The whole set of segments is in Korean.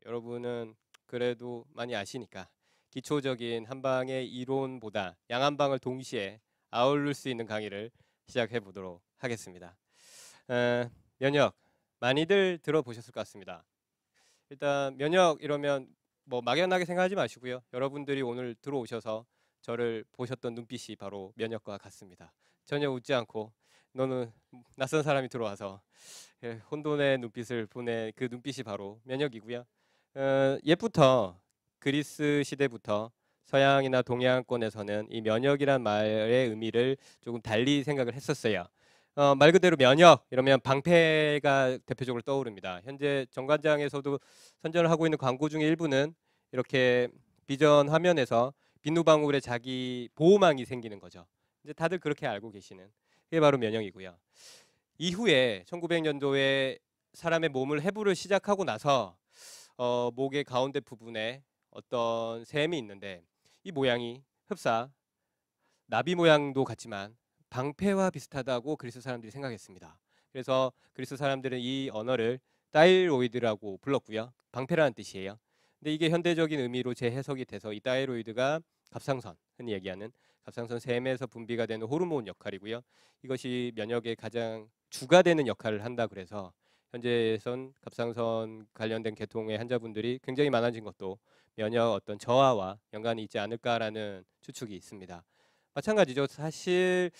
여러분은 그래도 많이 아시니까 기초적인 한방의 이론보다 양한방을 동시에 아우를 수 있는 강의를 시작해 보도록 하겠습니다. 면역 많이들 들어보셨을 것 같습니다. 일단 면역 이러면 뭐 막연하게 생각하지 마시고요. 여러분들이 오늘 들어오셔서 저를 보셨던 눈빛이 바로 면역과 같습니다. 전혀 웃지 않고 너는 낯선 사람이 들어와서 혼돈의 눈빛을 보낸 그 눈빛이 바로 면역이고요. 옛부터 그리스 시대부터 서양이나 동양권에서는 이 면역이란 말의 의미를 조금 달리 생각을 했었어요. 말 그대로 면역 이러면 방패가 대표적으로 떠오릅니다. 현재 정관장에서도 선전을 하고 있는 광고 중에 일부는 이렇게 비전 화면에서 비누방울에 자기 보호망이 생기는 거죠. 이제 다들 그렇게 알고 계시는 그게 바로 면역이고요. 이후에 1900년도에 사람의 몸을 해부를 시작하고 나서 목의 가운데 부분에 어떤 샘이 있는데 이 모양이 흡사 나비 모양도 같지만 방패와 비슷하다고 그리스 사람들이 생각했습니다. 그래서 그리스 사람들은 이 언어를 다이로이드라고 불렀고요. 방패라는 뜻이에요. 근데 이게 현대적인 의미로 재해석이 돼서 이 다이로이드가 갑상선, 흔히 얘기하는 갑상선 샘에서 분비가 되는 호르몬 역할이고요. 이것이 면역에 가장 주가 되는 역할을 한다 그래서 현재선 갑상선 관련된 계통의 환자분들이 굉장히 많아진 것도 면역 어떤 저하와 연관이 있지 않을까라는 추측이 있습니다. 마찬가지죠. 사실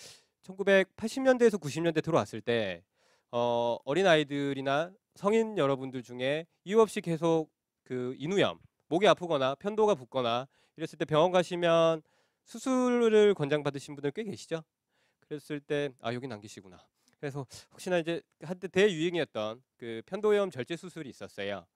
1980년대에서 90년대 들어왔을 때 어린 아이들이나 성인 여러분들 중에 이유 없이 계속 그 인후염, 목이 아프거나 편도가 붓거나 이랬을 때 병원 가시면 수술을 권장받으신 분들 꽤 계시죠? 그랬을 때 아 여긴 안 계시구나. 그래서 혹시나 이제 한때 대유행이었던 그 편도염 절제 수술이 있었어요.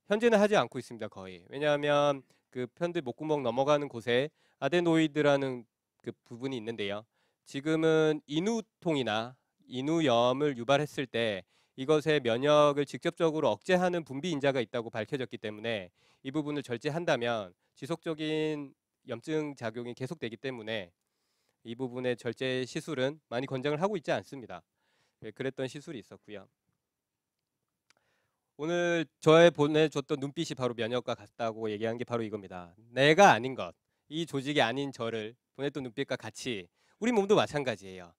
현재는 하지 않고 있습니다 거의. 왜냐하면 그 편도 목구멍 넘어가는 곳에 아데노이드라는 그 부분이 있는데요. 지금은 인후통이나 인후염을 유발했을 때 이것의 면역을 직접적으로 억제하는 분비 인자가 있다고 밝혀졌기 때문에 이 부분을 절제한다면 지속적인 염증 작용이 계속되기 때문에 이 부분의 절제 시술은 많이 권장을 하고 있지 않습니다. 그랬던 시술이 있었고요. 오늘 저의 보내줬던 눈빛이 바로 면역과 같다고 얘기한 게 바로 이겁니다. 내가 아닌 것, 이 조직이 아닌 저를 보냈던 눈빛과 같이 우리 몸도 마찬가지예요.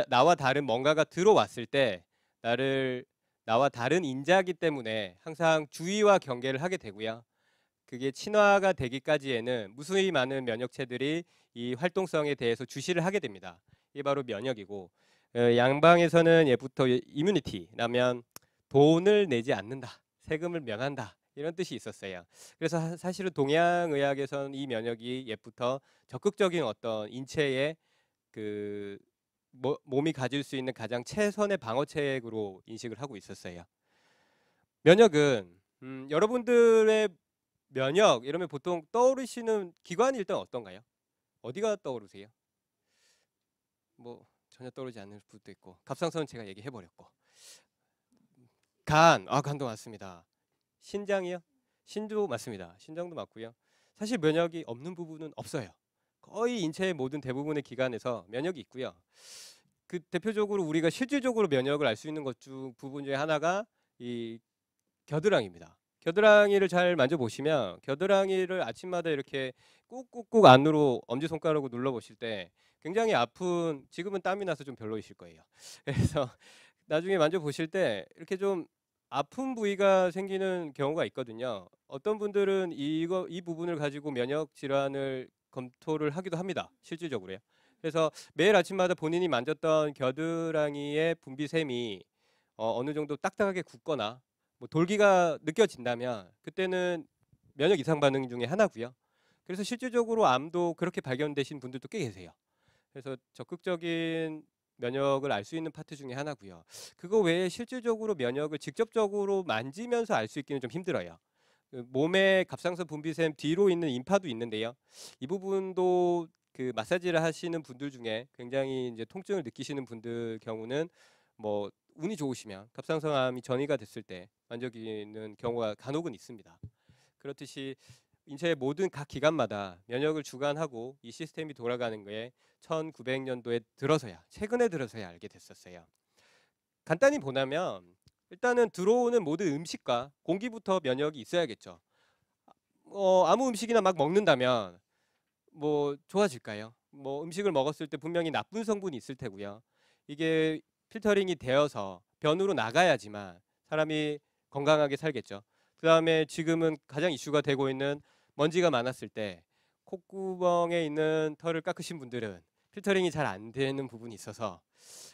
나와 다른 뭔가가 들어왔을 때 나와 다른 인자이기 때문에 항상 주의와 경계를 하게 되고요. 그게 친화가 되기까지에는 무수히 많은 면역체들이 이 활동성에 대해서 주시를 하게 됩니다. 이게 바로 면역이고 양방에서는 예부터 이뮤니티라면 돈을 내지 않는다, 세금을 면한다 이런 뜻이 있었어요. 그래서 사실은 동양의학에서는 이 면역이 옛부터 적극적인 어떤 인체의 그 몸이 가질 수 있는 가장 최선의 방어책으로 인식을 하고 있었어요. 면역은 여러분들의 면역 이러면 보통 떠오르시는 기관이 일단 어떤가요? 어디가 떠오르세요? 뭐 전혀 떠오르지 않는 분도 있고 갑상선은 제가 얘기해 버렸고 간도 맞습니다. 신장이요? 신도 맞습니다. 신장도 맞고요. 사실 면역이 없는 부분은 없어요. 거의 인체의 모든 대부분의 기관에서 면역이 있고요. 그 대표적으로 우리가 실질적으로 면역을 알 수 있는 것 중 부분 중에 하나가 이 겨드랑이입니다. 겨드랑이를 잘 만져보시면 겨드랑이를 아침마다 이렇게 꾹꾹꾹 안으로 엄지손가락으로 눌러보실 때 굉장히 아픈 지금은 땀이 나서 좀 별로이실 거예요. 그래서 나중에 만져보실 때 이렇게 좀 아픈 부위가 생기는 경우가 있거든요. 어떤 분들은 이 부분을 가지고 면역 질환을 검토를 하기도 합니다. 실질적으로요. 그래서 매일 아침마다 본인이 만졌던 겨드랑이의 분비샘이 어느 정도 딱딱하게 굳거나 뭐 돌기가 느껴진다면 그때는 면역 이상 반응 중에 하나고요. 그래서 실질적으로 암도 그렇게 발견되신 분들도 꽤 계세요. 그래서 적극적인 면역을 알 수 있는 파트 중에 하나고요. 그거 외에 실질적으로 면역을 직접적으로 만지면서 알 수 있기는 좀 힘들어요. 그 몸의 갑상선 분비샘 뒤로 있는 임파도 있는데요. 이 부분도 그 마사지를 하시는 분들 중에 굉장히 이제 통증을 느끼시는 분들 경우는 뭐 운이 좋으시면 갑상선암이 전이가 됐을 때 만져기는 경우가 간혹은 있습니다. 그렇듯이 인체의 모든 각 기관마다 면역을 주관하고 이 시스템이 돌아가는 게 1900년도에 들어서야 최근에 들어서야 알게 됐었어요. 간단히 보자면 일단은 들어오는 모든 음식과 공기부터 면역이 있어야겠죠. 아무 음식이나 막 먹는다면 뭐 좋아질까요? 뭐 음식을 먹었을 때 분명히 나쁜 성분이 있을 테고요. 이게 필터링이 되어서 변으로 나가야지만 사람이 건강하게 살겠죠. 그다음에 지금은 가장 이슈가 되고 있는 먼지가 많았을 때 콧구멍에 있는 털을 깎으신 분들은 필터링이 잘 안 되는 부분이 있어서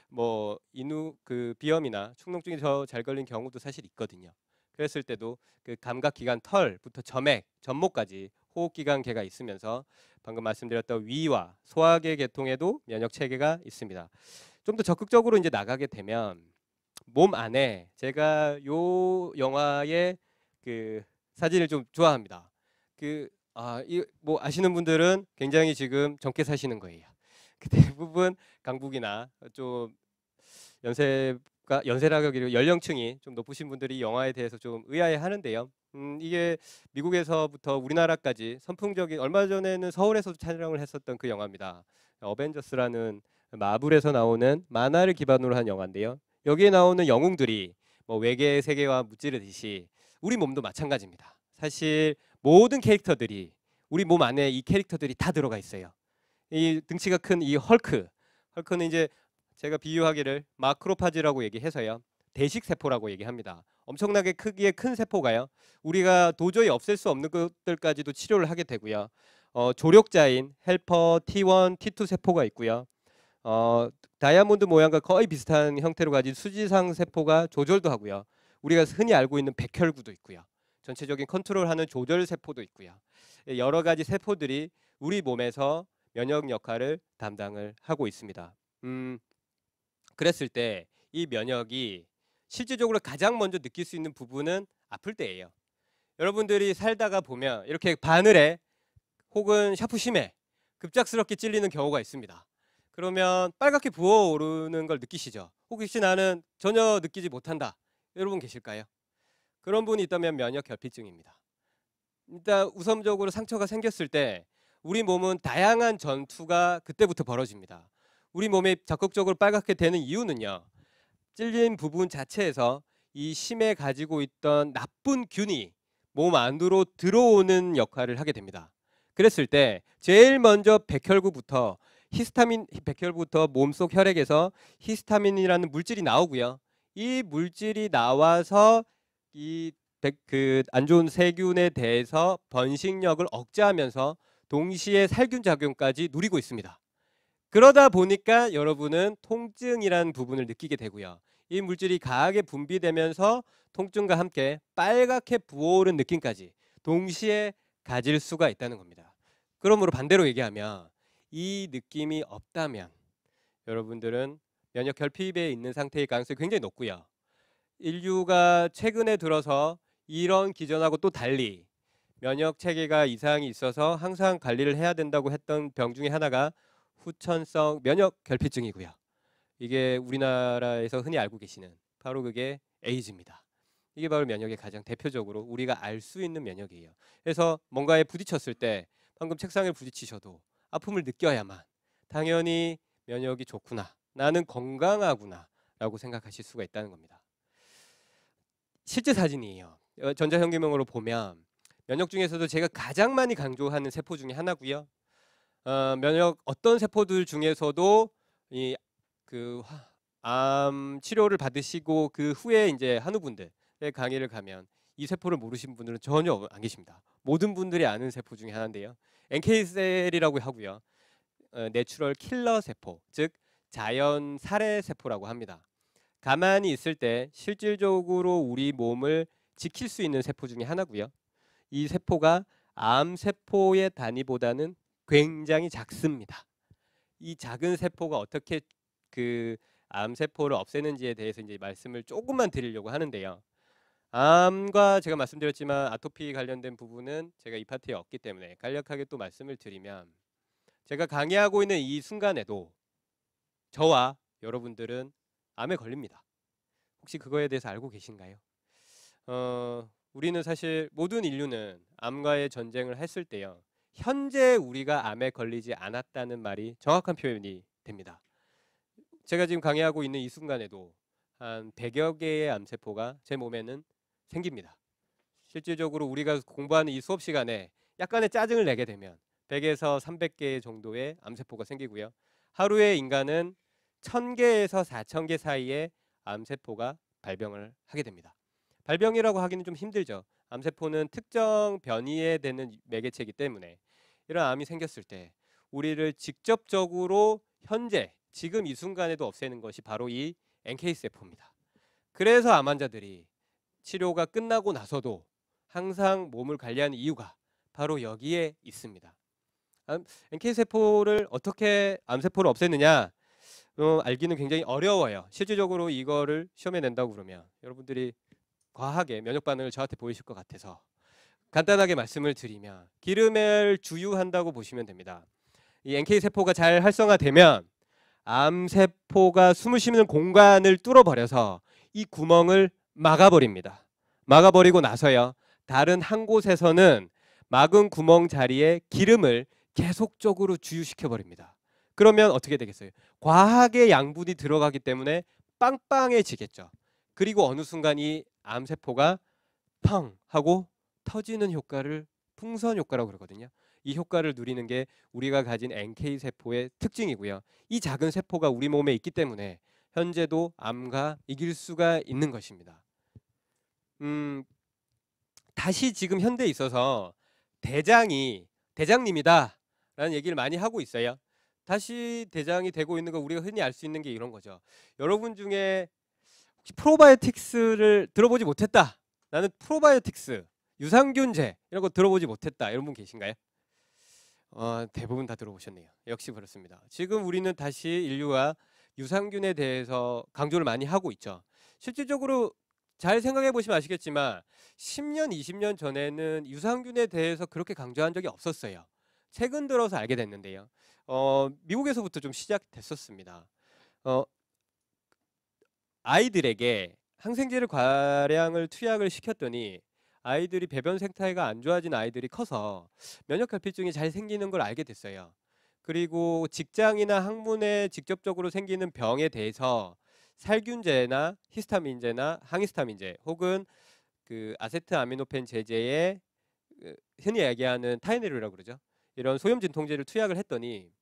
뭐 인후 그 비염이나 축농증이 더 잘 걸린 경우도 사실 있거든요. 그랬을 때도 그 감각기관 털부터 점액, 전모까지 호흡기관계가 있으면서 방금 말씀드렸던 위와 소화계 계통에도 면역 체계가 있습니다. 좀 더 적극적으로 이제 나가게 되면 몸 안에 제가 요 영화의 그 사진을 좀 좋아합니다. 이 뭐 아시는 분들은 굉장히 지금 젊게 사시는 거예요. 그 대부분 강북이나 좀 연세라고 하기로 연령층이 좀 높으신 분들이 이 영화에 대해서 좀 의아해하는데요. 이게 미국에서부터 우리나라까지 선풍적인 얼마 전에는 서울에서도 촬영을 했었던 그 영화입니다. 어벤져스라는 마블에서 나오는 만화를 기반으로 한 영화인데요. 여기에 나오는 영웅들이 뭐 외계 세계와 무찌르듯이 우리 몸도 마찬가지입니다. 사실 모든 캐릭터들이 우리 몸 안에 이 캐릭터들이 다 들어가 있어요. 이 등치가 큰 이 헐크는 이제 제가 비유하기를 마크로파지라고 얘기해서요. 대식 세포라고 얘기합니다. 엄청나게 크기의 큰 세포가요. 우리가 도저히 없앨 수 없는 것들까지도 치료를 하게 되고요. 조력자인 헬퍼 T1, T2 세포가 있고요. 다이아몬드 모양과 거의 비슷한 형태로 가진 수지상 세포가 조절도 하고요. 우리가 흔히 알고 있는 백혈구도 있고요. 전체적인 컨트롤하는 조절 세포도 있고요. 여러 가지 세포들이 우리 몸에서 면역 역할을 담당을 하고 있습니다. 그랬을 때 이 면역이 실질적으로 가장 먼저 느낄 수 있는 부분은 아플 때예요. 여러분들이 살다가 보면 이렇게 바늘에 혹은 샤프심에 급작스럽게 찔리는 경우가 있습니다. 그러면 빨갛게 부어오르는 걸 느끼시죠? 혹시 나는 전혀 느끼지 못한다. 여러분 계실까요? 그런 분이 있다면 면역 결핍증입니다. 일단 우선적으로 상처가 생겼을 때 우리 몸은 다양한 전투가 그때부터 벌어집니다. 우리 몸이 적극적으로 빨갛게 되는 이유는요. 찔린 부분 자체에서 이 심에 가지고 있던 나쁜 균이 몸 안으로 들어오는 역할을 하게 됩니다. 그랬을 때 제일 먼저 백혈부터 몸속 혈액에서 히스타민이라는 물질이 나오고요. 이 물질이 나와서 안 좋은 세균에 대해서 번식력을 억제하면서 동시에 살균 작용까지 누리고 있습니다. 그러다 보니까 여러분은 통증이라는 부분을 느끼게 되고요. 이 물질이 강하게 분비되면서 통증과 함께 빨갛게 부어오른 느낌까지 동시에 가질 수가 있다는 겁니다. 그러므로 반대로 얘기하면 이 느낌이 없다면 여러분들은 면역 결핍에 있는 상태일 가능성이 굉장히 높고요. 인류가 최근에 들어서 이런 기전하고 또 달리 면역 체계가 이상이 있어서 항상 관리를 해야 된다고 했던 병 중에 하나가 후천성 면역 결핍증이고요. 이게 우리나라에서 흔히 알고 계시는 바로 그게 에이즈입니다. 이게 바로 면역의 가장 대표적으로 우리가 알 수 있는 면역이에요. 그래서 뭔가에 부딪혔을 때 방금 책상에 부딪히셔도 아픔을 느껴야만 당연히 면역이 좋구나, 나는 건강하구나 라고 생각하실 수가 있다는 겁니다. 실제 사진이에요. 전자현기명으로 보면 면역 중에서도 제가 가장 많이 강조하는 세포 중에 하나고요. 면역 어떤 세포들 중에서도 암 치료를 받으시고 그 후에 이제 한우분들의 강의를 가면 이 세포를 모르신 분들은 전혀 안 계십니다. 모든 분들이 아는 세포 중에 하나인데요. NK셀이라고 하고요. 내추럴 킬러 세포, 즉 자연 살해 세포라고 합니다. 가만히 있을 때 실질적으로 우리 몸을 지킬 수 있는 세포 중에 하나고요. 이 세포가 암 세포의 단위보다는 굉장히 작습니다. 이 작은 세포가 어떻게 그 암 세포를 없애는지에 대해서 이제 말씀을 조금만 드리려고 하는데요. 암과 제가 말씀드렸지만 아토피 관련된 부분은 제가 이 파트에 없기 때문에 간략하게 또 말씀을 드리면, 제가 강의하고 있는 이 순간에도 저와 여러분들은 암에 걸립니다. 혹시 그거에 대해서 알고 계신가요? 우리는 사실 모든 인류는 암과의 전쟁을 했을 때요. 현재 우리가 암에 걸리지 않았다는 말이 정확한 표현이 됩니다. 제가 지금 강의하고 있는 이 순간에도 한 100여 개의 암세포가 제 몸에는 생깁니다. 실질적으로 우리가 공부하는 이 수업 시간에 약간의 짜증을 내게 되면 100에서 300개 정도의 암세포가 생기고요. 하루에 인간은 1000개에서 4000개 사이의 암세포가 발병을 하게 됩니다. 발병이라고 하기는 좀 힘들죠. 암세포는 특정 변이에 되는 매개체이기 때문에 이런 암이 생겼을 때 우리를 직접적으로 현재 지금 이 순간에도 없애는 것이 바로 이 NK세포입니다. 그래서 암 환자들이 치료가 끝나고 나서도 항상 몸을 관리하는 이유가 바로 여기에 있습니다. NK세포를 어떻게 암세포를 없애느냐 알기는 굉장히 어려워요. 실질적으로 이거를 시험에 낸다고 그러면 여러분들이 과하게 면역 반응을 저한테 보이실 것 같아서 간단하게 말씀을 드리면 기름을 주유한다고 보시면 됩니다. 이 NK세포가 잘 활성화되면 암세포가 숨을 쉬는 공간을 뚫어버려서 이 구멍을 막아버립니다. 막아버리고 나서요. 다른 한 곳에서는 막은 구멍 자리에 기름을 계속적으로 주유시켜버립니다. 그러면 어떻게 되겠어요? 과하게 양분이 들어가기 때문에 빵빵해지겠죠. 그리고 어느 순간 이 암세포가 펑 하고 터지는 효과를 풍선 효과라고 그러거든요. 이 효과를 누리는 게 우리가 가진 NK세포의 특징이고요. 이 작은 세포가 우리 몸에 있기 때문에 현재도 암과 이길 수가 있는 것입니다. 다시 지금 현대에 있어서 대장이 대장님이다 라는 얘기를 많이 하고 있어요. 다시 대장이 되고 있는 거 우리가 흔히 알 수 있는 게 이런 거죠. 여러분 중에 혹시 프로바이오틱스를 들어보지 못했다, 나는 프로바이오틱스 유산균제 이런 거 들어보지 못했다 이런 분 계신가요? 대부분 다 들어보셨네요. 역시 그렇습니다. 지금 우리는 다시 인류가 유산균에 대해서 강조를 많이 하고 있죠. 실질적으로 잘 생각해 보시면 아시겠지만 10년, 20년 전에는 유산균에 대해서 그렇게 강조한 적이 없었어요. 최근 들어서 알게 됐는데요. 미국에서부터 좀 시작됐었습니다. 아이들에게 항생제를 과량을 투약을 시켰더니 아이들이 배변 생태가 안 좋아진 아이들이 커서 면역결핍증이 잘 생기는 걸 알게 됐어요. 그리고 직장이나 학문에 직접적으로 생기는 병에 대해서 살균제나 히스타민제나 항히스타민제 혹은 그 아세트아미노펜 제제에 흔히 얘기하는 타이네루라고 그러죠. 이런 소염 진통제를 투약을 했더니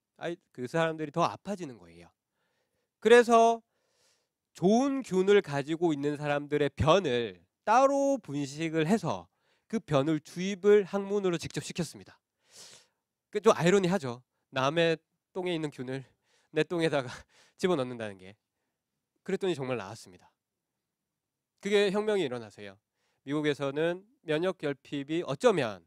그 사람들이 더 아파지는 거예요. 그래서 좋은 균을 가지고 있는 사람들의 변을 따로 분식을 해서 그 변을 주입을 항문으로 직접 시켰습니다. 좀 아이러니하죠. 남의 똥에 있는 균을 내 똥에다가 집어넣는다는 게. 그랬더니 정말 나았습니다. 그게 혁명이 일어나서요. 미국에서는 면역 결핍이 어쩌면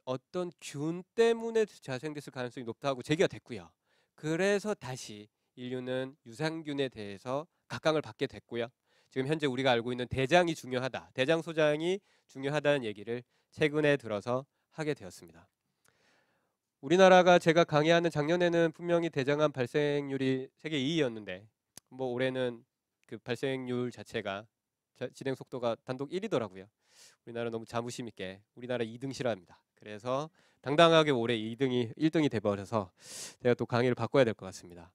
어떤 균 때문에 자생됐을 가능성이 높다고 제기가 됐고요. 그래서 다시 인류는 유산균에 대해서 각광을 받게 됐고요. 지금 현재 우리가 알고 있는 대장이 중요하다, 대장 소장이 중요하다는 얘기를 최근에 들어서 하게 되었습니다. 우리나라가 제가 강의하는 작년에는 분명히 대장암 발생률이 세계 2위였는데 뭐 올해는 그 발생률 자체가 진행 속도가 단독 1위더라고요. 우리나라 너무 자부심 있게 우리나라 2등 싫어합니다. 그래서 당당하게 올해 1등이 돼버려서 제가 또 강의를 바꿔야 될 것 같습니다.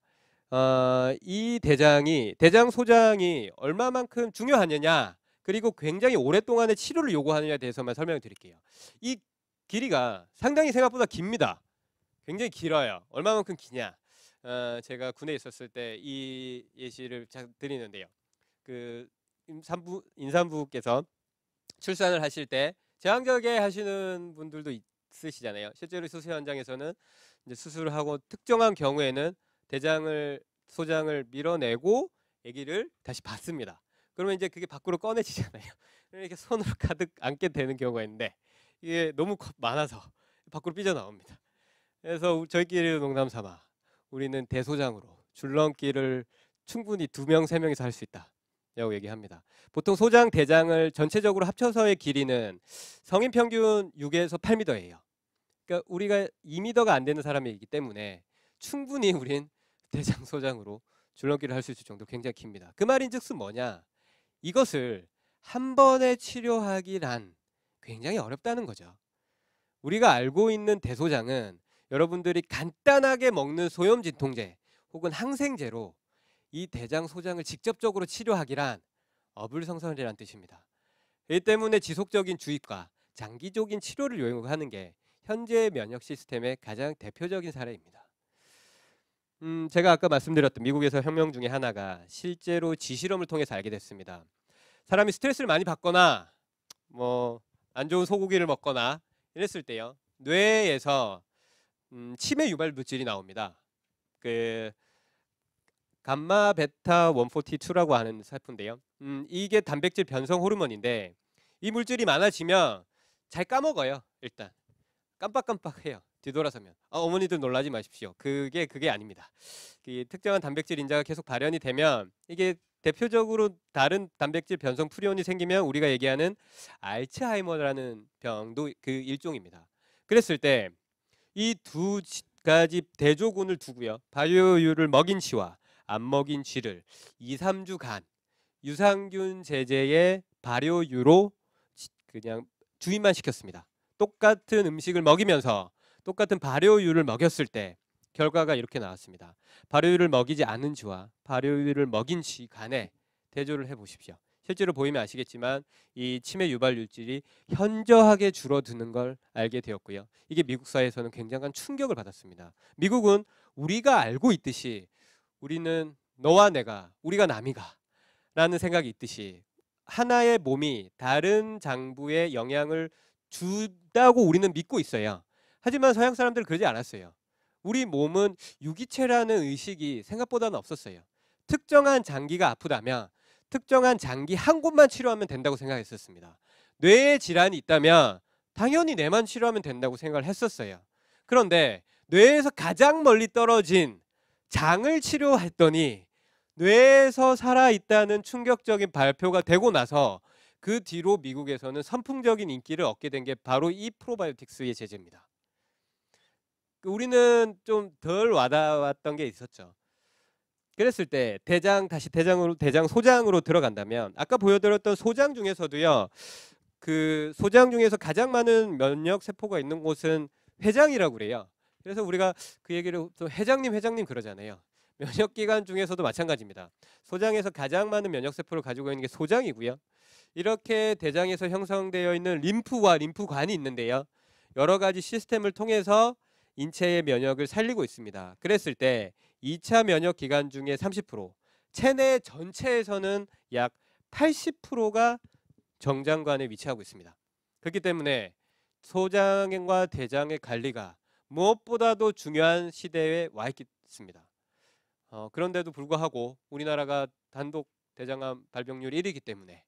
이 대장 소장이 얼마만큼 중요하느냐, 그리고 굉장히 오랫동안의 치료를 요구하느냐에 대해서만 설명을 드릴게요. 이 길이가 상당히 생각보다 깁니다. 굉장히 길어요. 얼마만큼 기냐? 제가 군에 있었을 때 이 예시를 드리는데요. 그 임산부께서 출산을 하실 때 제왕절개 하시는 분들도 있으시잖아요. 실제로 수술 현장에서는 이제 수술을 하고 특정한 경우에는 소장을 밀어내고 아기를 다시 받습니다. 그러면 이제 그게 밖으로 꺼내지잖아요. 이렇게 손으로 가득 안게 되는 경우가 있는데 이게 너무 많아서 밖으로 삐져나옵니다. 그래서 저희끼리 농담 삼아 우리는 대소장으로 줄넘기를 충분히 2명, 3명이서 할 수 있다 라고 얘기합니다. 보통 소장, 대장을 전체적으로 합쳐서의 길이는 성인 평균 6에서 8m예요. 그러니까 우리가 2m가 안 되는 사람이기 때문에 충분히 우린 대장, 소장으로 줄넘기를 할 수 있을 정도 굉장히 깁니다. 그 말인즉슨 뭐냐? 이것을 한 번에 치료하기란 굉장히 어렵다는 거죠. 우리가 알고 있는 대소장은 여러분들이 간단하게 먹는 소염 진통제 혹은 항생제로 이 대장 소장을 직접적으로 치료하기란 어불성설이란 뜻입니다. 이 때문에 지속적인 주입과 장기적인 치료를 요구하는 게 현재 면역 시스템의 가장 대표적인 사례입니다. 제가 아까 말씀드렸던 미국에서 혁명 중에 하나가 실제로 지실험을 통해서 알게 됐습니다. 사람이 스트레스를 많이 받거나 뭐 안 좋은 소고기를 먹거나 이랬을 때요, 뇌에서 치매 유발 물질이 나옵니다. 그 감마 베타 142라고 하는 살포인데요. 이게 단백질 변성 호르몬인데 이 물질이 많아지면 잘 까먹어요. 일단 깜빡깜빡해요. 뒤돌아서면. 어머니들 놀라지 마십시오. 그게 아닙니다. 이 특정한 단백질 인자가 계속 발현이 되면 이게 대표적으로 다른 단백질 변성 프리온이 생기면 우리가 얘기하는 알츠하이머라는 병도 그 일종입니다. 그랬을 때 이 두 가지 대조군을 두고요, 바이오유를 먹인 쥐와 안 먹인 쥐를 2, 3주간 유산균 제제의 발효유로 그냥 주입만 시켰습니다. 똑같은 음식을 먹이면서 똑같은 발효유를 먹였을 때 결과가 이렇게 나왔습니다. 발효유를 먹이지 않은 쥐와 발효유를 먹인 쥐 간에 대조를 해보십시오. 실제로 보이면 아시겠지만 이 치매 유발물질이 현저하게 줄어드는 걸 알게 되었고요. 이게 미국 사회에서는 굉장한 충격을 받았습니다. 미국은 우리가 알고 있듯이 우리는 너와 내가, 우리가 남이가 라는 생각이 있듯이 하나의 몸이 다른 장부에 영향을 준다고 우리는 믿고 있어요. 하지만 서양 사람들은 그러지 않았어요. 우리 몸은 유기체라는 의식이 생각보다는 없었어요. 특정한 장기가 아프다면 특정한 장기 한 곳만 치료하면 된다고 생각했었습니다. 뇌에 질환이 있다면 당연히 뇌만 치료하면 된다고 생각을 했었어요. 그런데 뇌에서 가장 멀리 떨어진 장을 치료했더니 뇌에서 살아있다는 충격적인 발표가 되고 나서 그 뒤로 미국에서는 선풍적인 인기를 얻게 된 게 바로 이 프로바이오틱스의 제재입니다. 우리는 좀 덜 와닿았던 게 있었죠. 그랬을 때 대장 소장으로 들어간다면 아까 보여드렸던 소장 중에서도요, 그 소장 중에서 가장 많은 면역 세포가 있는 곳은 회장이라고 그래요. 그래서 우리가 그 얘기를 또 회장님 그러잖아요. 면역기관 중에서도 마찬가지입니다. 소장에서 가장 많은 면역세포를 가지고 있는 게 소장이고요. 이렇게 대장에서 형성되어 있는 림프와 림프관이 있는데요, 여러 가지 시스템을 통해서 인체의 면역을 살리고 있습니다. 그랬을 때 2차 면역 기간 중에 30%, 체내 전체에서는 약 80%가 정장관에 위치하고 있습니다. 그렇기 때문에 소장과 대장의 관리가 무엇보다도 중요한 시대에 와 있습니다. 그런데도 불구하고 우리나라가 단독 대장암 발병률 1위이기 때문에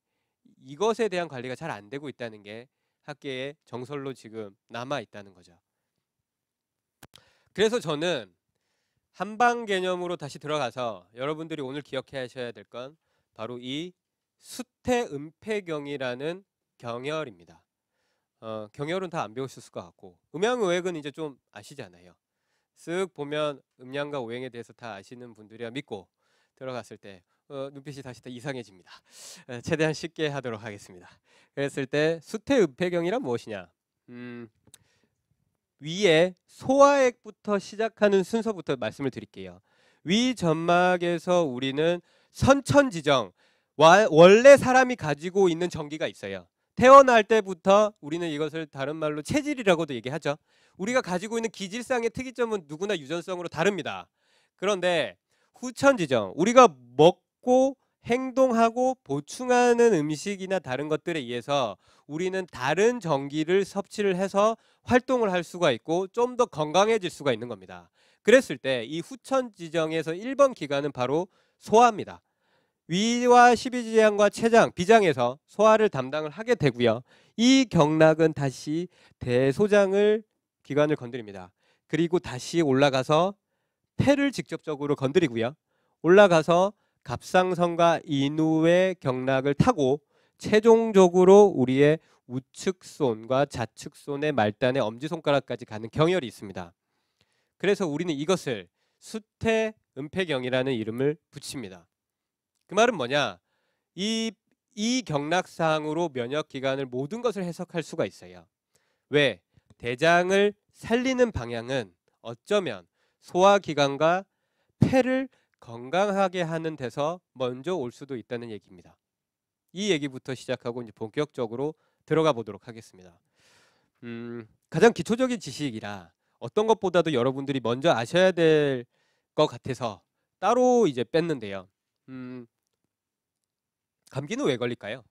이것에 대한 관리가 잘 안 되고 있다는 게 학계의 정설로 지금 남아 있다는 거죠. 그래서 저는 한방 개념으로 다시 들어가서 여러분들이 오늘 기억해 하셔야 될 건 바로 이 수태음폐경이라는 경혈입니다. 경혈은 다 안 배우셨을 것 같고 음양오행은 이제 좀 아시잖아요. 쓱 보면 음양과 오행에 대해서 다 아시는 분들이야 믿고 들어갔을 때 눈빛이 다시 다 이상해집니다. 최대한 쉽게 하도록 하겠습니다. 그랬을 때 수태음폐경이란 무엇이냐? 위에 소화액부터 시작하는 순서부터 말씀을 드릴게요. 위 점막에서 우리는 선천지정, 원래 사람이 가지고 있는 전기가 있어요. 태어날 때부터 우리는 이것을 다른 말로 체질이라고도 얘기하죠. 우리가 가지고 있는 기질상의 특이점은 누구나 유전성으로 다릅니다. 그런데 후천지정, 우리가 먹고 행동하고 보충하는 음식이나 다른 것들에 의해서 우리는 다른 전기를 섭취를 해서 활동을 할 수가 있고 좀 더 건강해질 수가 있는 겁니다. 그랬을 때 이 후천지정에서 1번 기관은 바로 소화입니다. 위와 십이지장과 췌장, 비장에서 소화를 담당을 하게 되고요. 이 경락은 다시 대소장을 기관을 건드립니다. 그리고 다시 올라가서 폐를 직접적으로 건드리고요. 올라가서 갑상선과 인후의 경락을 타고 최종적으로 우리의 우측손과 좌측손의 말단의 엄지손가락까지 가는 경혈이 있습니다. 그래서 우리는 이것을 수태음폐경이라는 이름을 붙입니다. 그 말은 뭐냐? 이 경락상으로 면역기관을 모든 것을 해석할 수가 있어요. 왜? 대장을 살리는 방향은 어쩌면 소화기관과 폐를 건강하게 하는 데서 먼저 올 수도 있다는 얘기입니다. 이 얘기부터 시작하고 이제 본격적으로 들어가 보도록 하겠습니다. 가장 기초적인 지식이라 어떤 것보다도 여러분들이 먼저 아셔야 될 것 같아서 따로 이제 뺐는데요. 감기는 왜 걸릴까요?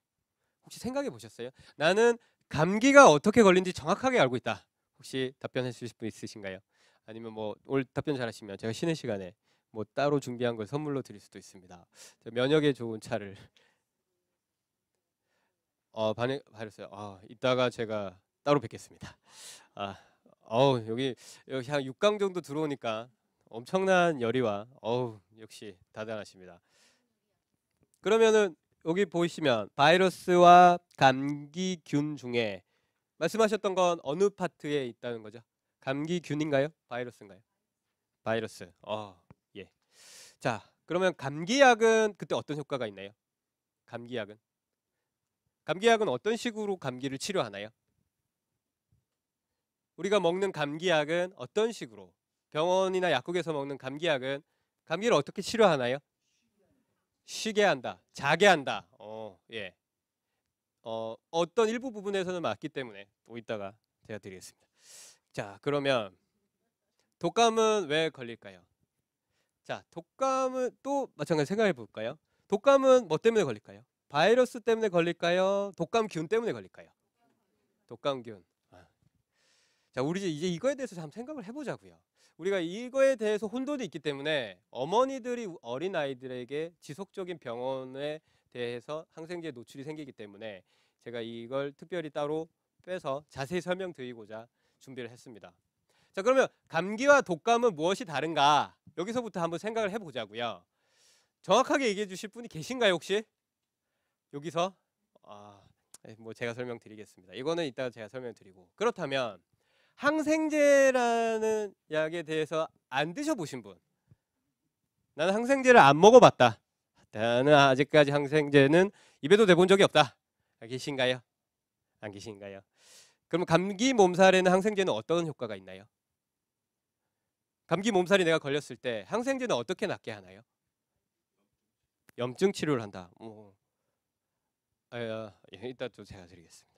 혹시 생각해 보셨어요? 나는 감기가 어떻게 걸린지 정확하게 알고 있다. 혹시 답변해 주실 분 있으신가요? 아니면 뭐 오늘 답변 잘하시면 제가 쉬는 시간에 뭐 따로 준비한 걸 선물로 드릴 수도 있습니다. 면역에 좋은 차를 바랬어요. 이따가 제가 따로 뵙겠습니다. 아, 여기 한 6강 정도 들어오니까 엄청난 열이와 역시 대단하십니다. 그러면은 여기 보시면 바이러스와 감기균 중에 말씀하셨던 건 어느 파트에 있다는 거죠? 감기균인가요? 바이러스인가요? 바이러스. 예. 자, 그러면 감기약은 그때 어떤 효과가 있나요? 감기약은? 감기약은 어떤 식으로 감기를 치료하나요? 우리가 먹는 감기약은 어떤 식으로? 병원이나 약국에서 먹는 감기약은 감기를 어떻게 치료하나요? 쉬게 한다, 자게 한다. 예. 어떤 일부 부분에서는 맞기 때문에 또 이따가 제가 드리겠습니다. 자, 그러면 독감은 왜 걸릴까요? 자, 독감은 또 마찬가지 생각해 볼까요? 독감은 뭐 때문에 걸릴까요? 바이러스 때문에 걸릴까요? 독감균 때문에 걸릴까요? 독감균. 자, 우리 이제 이거에 대해서 한번 생각을 해보자고요. 우리가 이거에 대해서 혼돈이 있기 때문에 어머니들이 어린 아이들에게 지속적인 병원에 대해서 항생제 노출이 생기기 때문에 제가 이걸 특별히 따로 빼서 자세히 설명드리고자 준비를 했습니다. 자, 그러면 감기와 독감은 무엇이 다른가? 여기서부터 한번 생각을 해보자고요. 정확하게 얘기해 주실 분이 계신가요, 혹시? 여기서? 뭐 제가 설명드리겠습니다. 이거는 이따가 제가 설명드리고. 그렇다면 항생제라는 약에 대해서 안 드셔보신 분? 나는 항생제를 안 먹어봤다. 나는 아직까지 항생제는 입에도 대본 적이 없다. 계신가요? 안 계신가요? 그럼 감기 몸살에는 항생제는 어떤 효과가 있나요? 감기 몸살이 내가 걸렸을 때 항생제는 어떻게 낫게 하나요? 염증 치료를 한다. 이따 또 제가 드리겠습니다.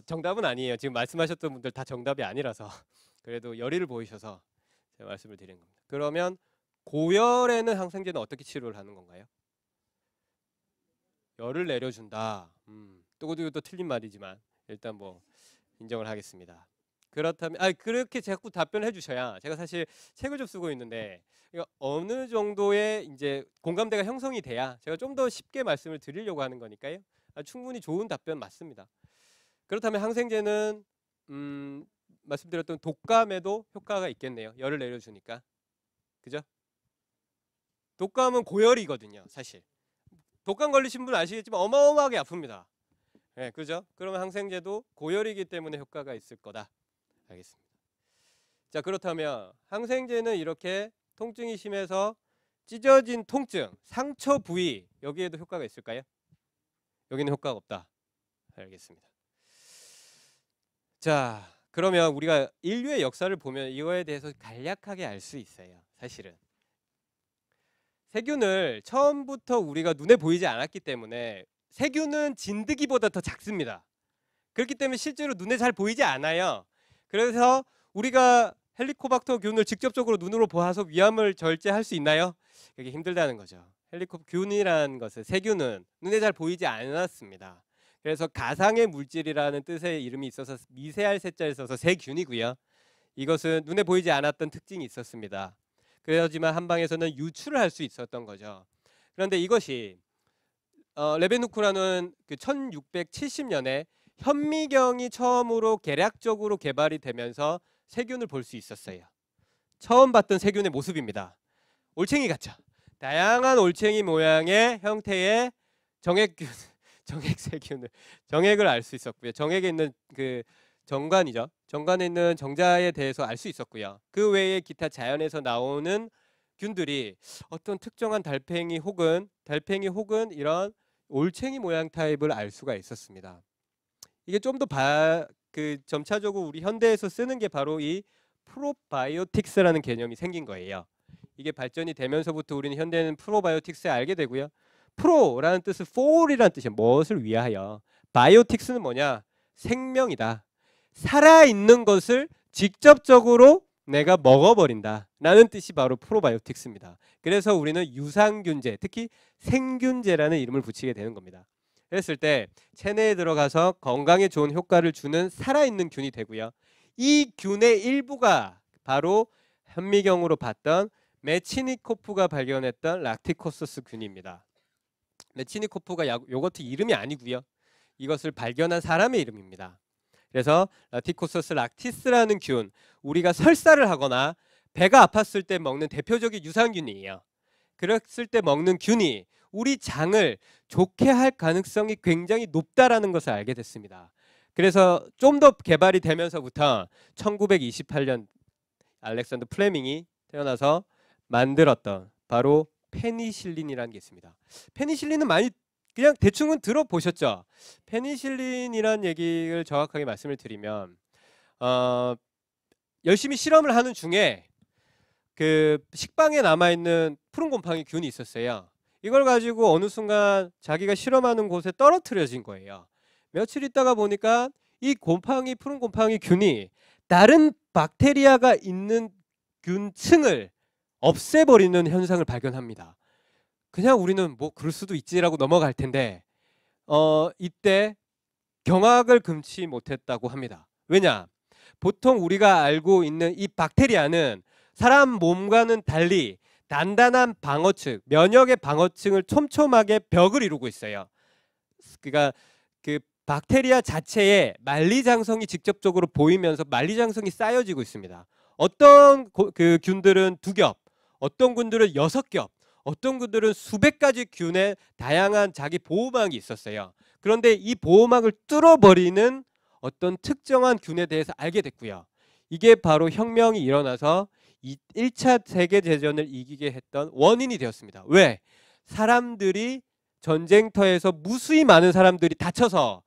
정답은 아니에요. 지금 말씀하셨던 분들 다 정답이 아니라서 그래도 열의를 보이셔서 제가 말씀을 드리는 겁니다. 그러면 고열에는 항생제는 어떻게 치료를 하는 건가요? 열을 내려준다. 또 틀린 말이지만 일단 뭐 인정을 하겠습니다. 그렇다면 그렇게 자꾸 답변을 해주셔야 제가 사실 책을 좀 쓰고 있는데 어느 정도의 이제 공감대가 형성이 돼야 제가 좀 더 쉽게 말씀을 드리려고 하는 거니까요. 충분히 좋은 답변 맞습니다. 그렇다면 항생제는 말씀드렸던 독감에도 효과가 있겠네요. 열을 내려주니까. 그죠? 독감은 고열이거든요, 사실. 독감 걸리신 분 아시겠지만 어마어마하게 아픕니다. 네, 그죠? 그러면 항생제도 고열이기 때문에 효과가 있을 거다. 알겠습니다. 자, 그렇다면 항생제는 이렇게 통증이 심해서 찢어진 통증, 상처 부위 여기에도 효과가 있을까요? 여기는 효과가 없다. 알겠습니다. 자, 그러면 우리가 인류의 역사를 보면 이거에 대해서 간략하게 알 수 있어요. 사실은 세균을 처음부터 우리가 눈에 보이지 않았기 때문에 세균은 진드기보다 더 작습니다. 그렇기 때문에 실제로 눈에 잘 보이지 않아요. 그래서 우리가 헬리코박터균을 직접적으로 눈으로 보아서 위암을 절제할 수 있나요? 그게 힘들다는 거죠. 헬리코균이라는 것은 세균은 눈에 잘 보이지 않았습니다. 그래서 가상의 물질이라는 뜻의 이름이 있어서 미세할 세자에 써서 세균이고요. 이것은 눈에 보이지 않았던 특징이 있었습니다. 그렇지만 한방에서는 유출을 할 수 있었던 거죠. 그런데 이것이 레베누크라는 그 1670년에 현미경이 처음으로 계략적으로 개발이 되면서 세균을 볼 수 있었어요. 처음 봤던 세균의 모습입니다. 올챙이 같죠. 다양한 올챙이 모양의 형태의 정액균, 정액을 알 수 있었고요. 정액에 있는 그 정관이죠. 정관에 있는 정자에 대해서 알 수 있었고요. 그 외에 기타 자연에서 나오는 균들이 어떤 특정한 달팽이 혹은 이런 올챙이 모양 타입을 알 수가 있었습니다. 이게 좀 더 점차적으로 우리 현대에서 쓰는 게 바로 이 프로바이오틱스라는 개념이 생긴 거예요. 이게 발전이 되면서부터 우리는 현대는 프로바이오틱스에 알게 되고요. 프로라는 뜻은 for이라는 뜻이에요. 무엇을 위하여. 바이오틱스는 뭐냐? 생명이다. 살아있는 것을 직접적으로 내가 먹어버린다 라는 뜻이 바로 프로바이오틱스입니다. 그래서 우리는 유산균제, 특히 생균제라는 이름을 붙이게 되는 겁니다. 그랬을 때 체내에 들어가서 건강에 좋은 효과를 주는 살아있는 균이 되고요. 이 균의 일부가 바로 현미경으로 봤던 메치니코프가 발견했던 락티코소스 균입니다. 메치니코프가 요거트 이름이 아니고요. 이것을 발견한 사람의 이름입니다. 그래서 라티코소스 락티스라는 균, 우리가 설사를 하거나 배가 아팠을 때 먹는 대표적인 유산균이에요. 그랬을 때 먹는 균이 우리 장을 좋게 할 가능성이 굉장히 높다라는 것을 알게 됐습니다. 그래서 좀 더 개발이 되면서부터 1928년 알렉산더 플레밍이 태어나서 만들었던 바로 페니실린이라는 게 있습니다. 페니실린은 많이 그냥 대충은 들어보셨죠? 페니실린이란 얘기를 정확하게 말씀을 드리면 열심히 실험을 하는 중에 그 식빵에 남아있는 푸른 곰팡이 균이 있었어요. 이걸 가지고 어느 순간 자기가 실험하는 곳에 떨어뜨려진 거예요. 며칠 있다가 보니까 이 푸른 곰팡이 균이 다른 박테리아가 있는 균층을 없애버리는 현상을 발견합니다. 그냥 우리는 뭐 그럴 수도 있지라고 넘어갈 텐데 이때 경악을 금치 못했다고 합니다. 왜냐? 보통 우리가 알고 있는 이 박테리아는 사람 몸과는 달리 단단한 방어층, 면역의 방어층을 촘촘하게 벽을 이루고 있어요. 그러니까 그 박테리아 자체에 만리장성이 직접적으로 보이면서 만리장성이 쌓여지고 있습니다. 어떤 그 균들은 2겹, 어떤 균들은 6겹, 어떤 균들은 수백 가지 균의 다양한 자기 보호막이 있었어요. 그런데 이 보호막을 뚫어버리는 어떤 특정한 균에 대해서 알게 됐고요. 이게 바로 혁명이 일어나서 1차 세계대전을 이기게 했던 원인이 되었습니다. 왜? 사람들이 전쟁터에서 무수히 많은 사람들이 다쳐서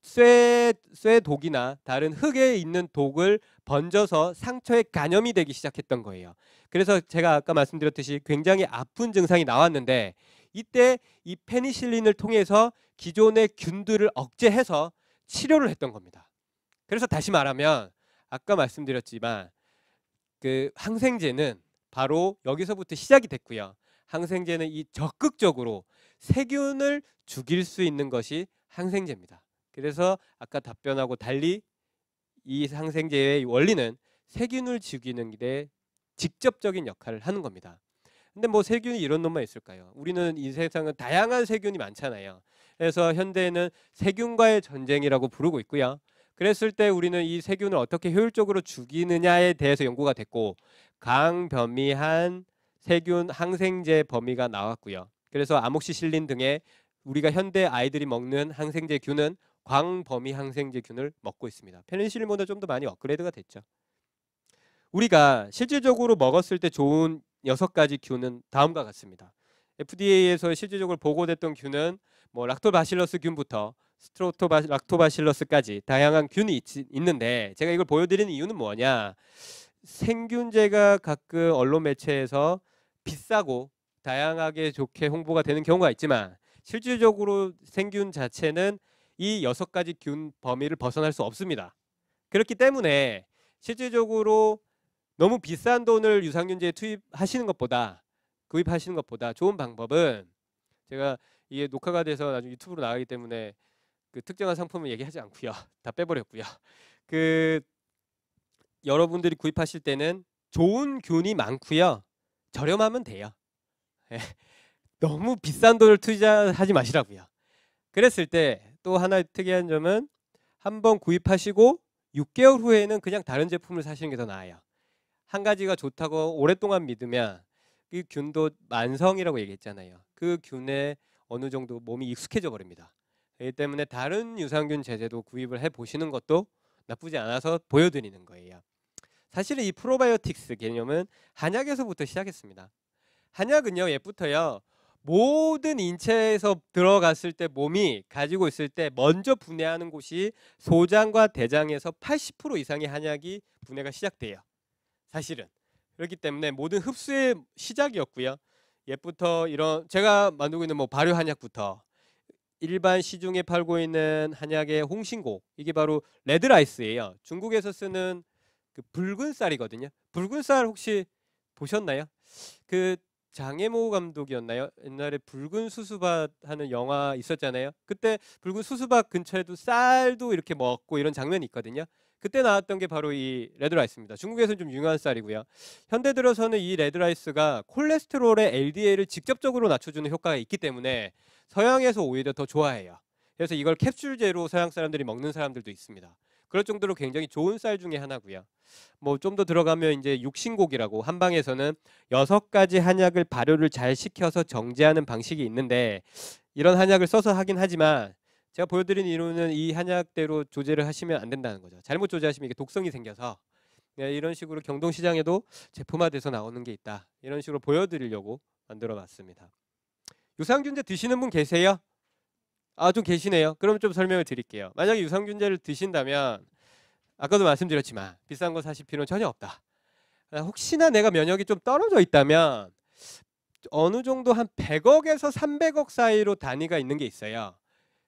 쇠독이나 다른 흙에 있는 독을 번져서 상처에 감염이 되기 시작했던 거예요. 그래서 제가 아까 말씀드렸듯이 굉장히 아픈 증상이 나왔는데 이때 이 페니실린을 통해서 기존의 균들을 억제해서 치료를 했던 겁니다. 그래서 다시 말하면 아까 말씀드렸지만 그 항생제는 바로 여기서부터 시작이 됐고요. 항생제는 이 적극적으로 세균을 죽일 수 있는 것이 항생제입니다. 그래서 아까 답변하고 달리 이 항생제의 원리는 세균을 죽이는 데 직접적인 역할을 하는 겁니다. 근데 뭐 세균이 이런 놈만 있을까요? 우리는 이 세상은 다양한 세균이 많잖아요. 그래서 현대에는 세균과의 전쟁이라고 부르고 있고요. 그랬을 때 우리는 이 세균을 어떻게 효율적으로 죽이느냐에 대해서 연구가 됐고 강변미한 세균 항생제 범위가 나왔고요. 그래서 아목시실린 등의 우리가 현대 아이들이 먹는 항생제균은 광범위 항생제균을 먹고 있습니다. 페니실린보다 좀 더 많이 업그레이드가 됐죠. 우리가 실질적으로 먹었을 때 좋은 6가지 균은 다음과 같습니다. FDA에서 실질적으로 보고됐던 균은 뭐 락토바실러스 균부터 락토바실러스까지 다양한 균이 있는데 제가 이걸 보여드리는 이유는 뭐냐? 생균제가 가끔 언론 매체에서 비싸고 다양하게 좋게 홍보가 되는 경우가 있지만 실질적으로 생균 자체는 이 6가지 균 범위를 벗어날 수 없습니다. 그렇기 때문에 실질적으로 너무 비싼 돈을 유산균제에 구입하시는 것보다 좋은 방법은 제가 이게 녹화가 돼서 나중에 유튜브로 나가기 때문에 그 특정한 상품을 얘기하지 않고요. 다 빼버렸고요. 그 여러분들이 구입하실 때는 좋은 균이 많고요. 저렴하면 돼요. 너무 비싼 돈을 투자하지 마시라고요. 그랬을 때 또 하나 특이한 점은 한번 구입하시고 6개월 후에는 그냥 다른 제품을 사시는 게 더 나아요. 한 가지가 좋다고 오랫동안 믿으면 그 균도 만성이라고 얘기했잖아요. 그 균에 어느 정도 몸이 익숙해져 버립니다. 그렇기 때문에 다른 유산균 제제도 구입을 해보시는 것도 나쁘지 않아서 보여드리는 거예요. 사실은 이 프로바이오틱스 개념은 한약에서부터 시작했습니다. 한약은요, 옛부터요, 모든 인체에서 들어갔을 때 몸이 가지고 있을 때 먼저 분해하는 곳이 소장과 대장에서 80% 이상의 한약이 분해가 시작돼요. 사실은. 그렇기 때문에 모든 흡수의 시작이었고요. 옛부터 이런 제가 만들고 있는 뭐 발효 한약부터 일반 시중에 팔고 있는 한약의 홍신고, 이게 바로 레드라이스예요. 중국에서 쓰는 그 붉은 쌀이거든요. 붉은 쌀 혹시 보셨나요? 그 장혜모 감독이었나요? 옛날에 붉은 수수밭 하는 영화 있었잖아요. 그때 붉은 수수밭 근처에도 쌀도 이렇게 먹고 이런 장면이 있거든요. 그때 나왔던 게 바로 이 레드라이스입니다. 중국에서는 좀 유명한 쌀이고요. 현대 들어서는 이 레드라이스가 콜레스테롤의 LDL을 직접적으로 낮춰주는 효과가 있기 때문에 서양에서 오히려 더 좋아해요. 그래서 이걸 캡슐제로 서양 사람들이 먹는 사람들도 있습니다. 그럴 정도로 굉장히 좋은 쌀 중에 하나고요. 뭐 좀 더 들어가면 이제 육신곡이라고 한방에서는 6가지 한약을 발효를 잘 시켜서 정제하는 방식이 있는데, 이런 한약을 써서 하긴 하지만 제가 보여드린 이론은 이 한약대로 조제를 하시면 안 된다는 거죠. 잘못 조제하시면 이게 독성이 생겨서, 이런 식으로 경동시장에도 제품화돼서 나오는 게 있다, 이런 식으로 보여드리려고 만들어 봤습니다. 유산균제 드시는 분 계세요? 아, 좀 계시네요. 그럼 좀 설명을 드릴게요. 만약에 유산균제를 드신다면 아까도 말씀드렸지만 비싼 거 사실 필요는 전혀 없다. 혹시나 내가 면역이 좀 떨어져 있다면 어느 정도 한 100억에서 300억 사이로 단위가 있는 게 있어요.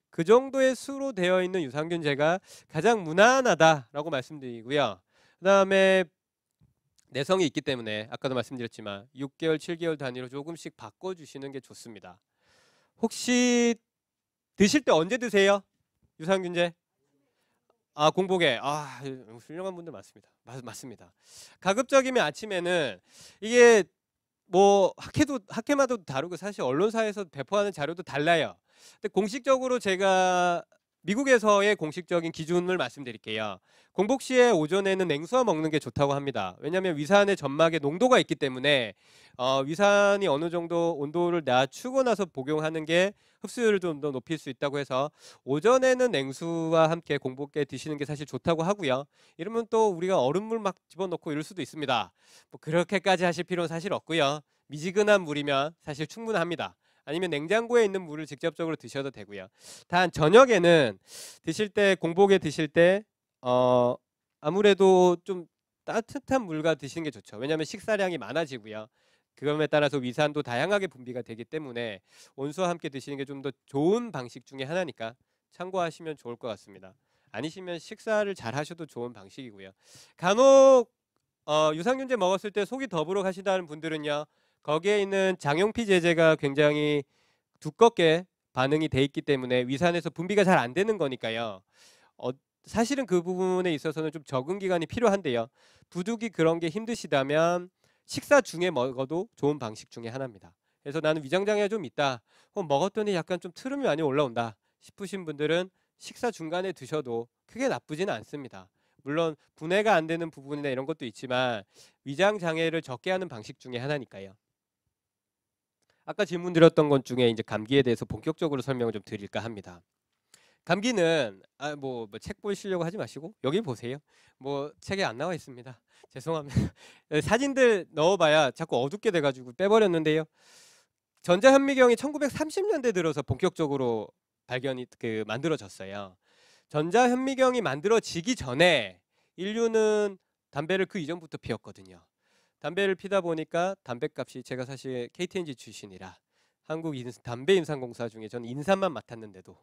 그 정도의 수로 되어 있는 유산균제가 가장 무난하다라고 말씀드리고요. 그다음에 내성이 있기 때문에 아까도 말씀드렸지만 6개월, 7개월 단위로 조금씩 바꿔주시는 게 좋습니다. 혹시 드실 때 언제 드세요? 유산균제? 아, 공복에. 아, 훌륭한 분들 많습니다. 맞습니다. 가급적이면 아침에는, 이게 뭐 학회마다 다르고 사실 언론사에서 배포하는 자료도 달라요. 근데 공식적으로 제가 미국에서의 공식적인 기준을 말씀드릴게요. 공복 시에 오전에는 냉수와 먹는 게 좋다고 합니다. 왜냐하면 위산의 점막에 농도가 있기 때문에 위산이 어느 정도 온도를 낮추고 나서 복용하는 게 흡수율을 좀 더 높일 수 있다고 해서 오전에는 냉수와 함께 공복에 드시는 게 사실 좋다고 하고요. 이러면 또 우리가 얼음물 막 집어넣고 이럴 수도 있습니다. 뭐 그렇게까지 하실 필요는 사실 없고요. 미지근한 물이면 사실 충분합니다. 아니면 냉장고에 있는 물을 직접적으로 드셔도 되고요. 단 저녁에는 드실 때, 공복에 드실 때 아무래도 좀 따뜻한 물과 드시는 게 좋죠. 왜냐하면 식사량이 많아지고요. 그것에 따라서 위산도 다양하게 분비가 되기 때문에 온수와 함께 드시는 게 좀 더 좋은 방식 중에 하나니까 참고하시면 좋을 것 같습니다. 아니시면 식사를 잘 하셔도 좋은 방식이고요. 간혹 유산균제 먹었을 때 속이 더부룩 하시다는 분들은요, 거기에 있는 장용피 제제가 굉장히 두껍게 반응이 돼 있기 때문에 위산에서 분비가 잘 안 되는 거니까요. 어, 사실은 그 부분에 있어서는 좀 적응 기간이 필요한데요. 부득이 그런 게 힘드시다면 식사 중에 먹어도 좋은 방식 중에 하나입니다. 그래서 나는 위장장애가 좀 있다, 먹었더니 약간 좀 트름이 많이 올라온다 싶으신 분들은 식사 중간에 드셔도 크게 나쁘지는 않습니다. 물론 분해가 안 되는 부분이나 이런 것도 있지만 위장 장애를 적게 하는 방식 중에 하나니까요. 아까 질문 드렸던 것 중에 이제 감기에 대해서 본격적으로 설명을 좀 드릴까 합니다. 감기는 책 보시려고 하지 마시고 여기 보세요. 뭐 책에 안 나와 있습니다. 죄송합니다. 사진들 넣어봐야 자꾸 어둡게 돼가지고 빼버렸는데요. 전자현미경이 1930년대 들어서 본격적으로 만들어졌어요. 전자현미경이 만들어지기 전에 인류는 담배를 그 이전부터 피웠거든요. 담배를 피다 보니까 담배값이, 제가 사실 KTNG 출신이라 담배인산공사 중에 저는 인산만 맡았는데도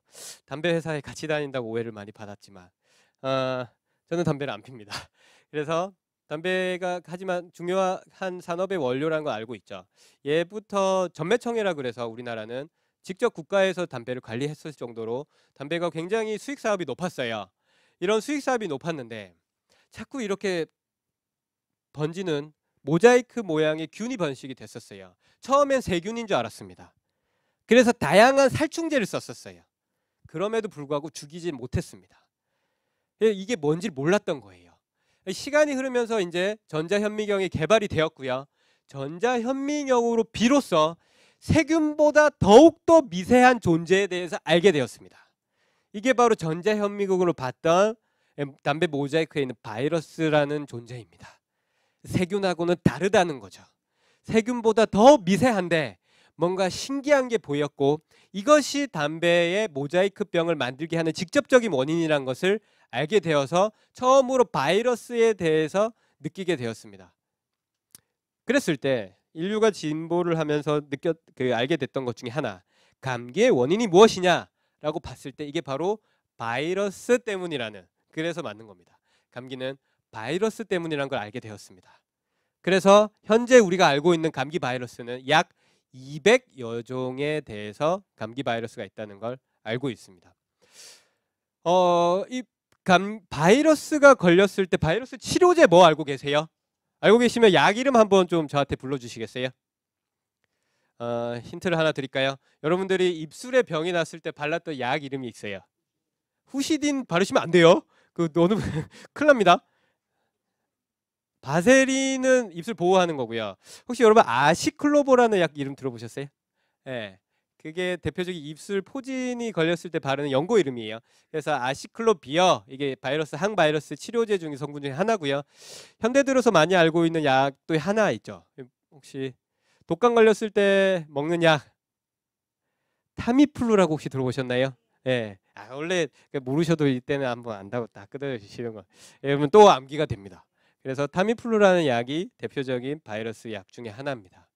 담배 회사에 같이 다닌다고 오해를 많이 받았지만 저는 담배를 안 핍니다. 그래서 담배가 하지만 중요한 산업의 원료라는 걸 알고 있죠. 예부터 전매청이라 그래서 우리나라는 직접 국가에서 담배를 관리했을 정도로 담배가 굉장히 수익 사업이 높았어요. 이런 수익 사업이 높았는데 자꾸 이렇게 번지는 모자이크 모양의 균이 번식이 됐었어요. 처음엔 세균인 줄 알았습니다. 그래서 다양한 살충제를 썼었어요. 그럼에도 불구하고 죽이지 못했습니다. 이게 뭔지 몰랐던 거예요. 시간이 흐르면서 이제 전자현미경이 개발이 되었고요. 전자현미경으로 비로소 세균보다 더욱더 미세한 존재에 대해서 알게 되었습니다. 이게 바로 전자현미경으로 봤던 담배 모자이크에 있는 바이러스라는 존재입니다. 세균하고는 다르다는 거죠. 세균보다 더 미세한데 뭔가 신기한 게 보였고, 이것이 담배의 모자이크병을 만들게 하는 직접적인 원인이라는 것을 알게 되어서 처음으로 바이러스에 대해서 느끼게 되었습니다. 그랬을 때 인류가 진보를 하면서 알게 됐던 것 중에 하나, 감기의 원인이 무엇이냐라고 봤을 때 이게 바로 바이러스 때문이라는, 그래서 맞는 겁니다. 감기는 바이러스 때문이라는 걸 알게 되었습니다. 그래서 현재 우리가 알고 있는 감기 바이러스는 약 200여 종에 대해서 감기 바이러스가 있다는 걸 알고 있습니다. 이 바이러스가 걸렸을 때 바이러스 치료제 뭐 알고 계세요? 알고 계시면 약 이름 한번 좀 저한테 불러주시겠어요? 힌트를 하나 드릴까요? 여러분들이 입술에 병이 났을 때 발랐던 약 이름이 있어요. 후시딘 바르시면 안 돼요. 너는 큰일 납니다. 바세린은 입술 보호하는 거고요. 혹시 여러분 아시클로버라는 약 이름 들어보셨어요? 네. 그게 대표적인 입술 포진이 걸렸을 때 바르는 연고 이름이에요. 그래서 아시클로비어, 이게 항바이러스 치료제 중에 성분 중에 하나고요. 현대 들어서 많이 알고 있는 약도 하나 있죠. 혹시 독감 걸렸을 때 먹는 약 타미플루라고 혹시 들어보셨나요? 예. 원래 모르셔도 이때는 한번 안다고 딱 끄덕여주시는 거. 여러분 또 암기가 됩니다. 그래서 타미플루라는 약이 대표적인 바이러스 약 중에 하나입니다.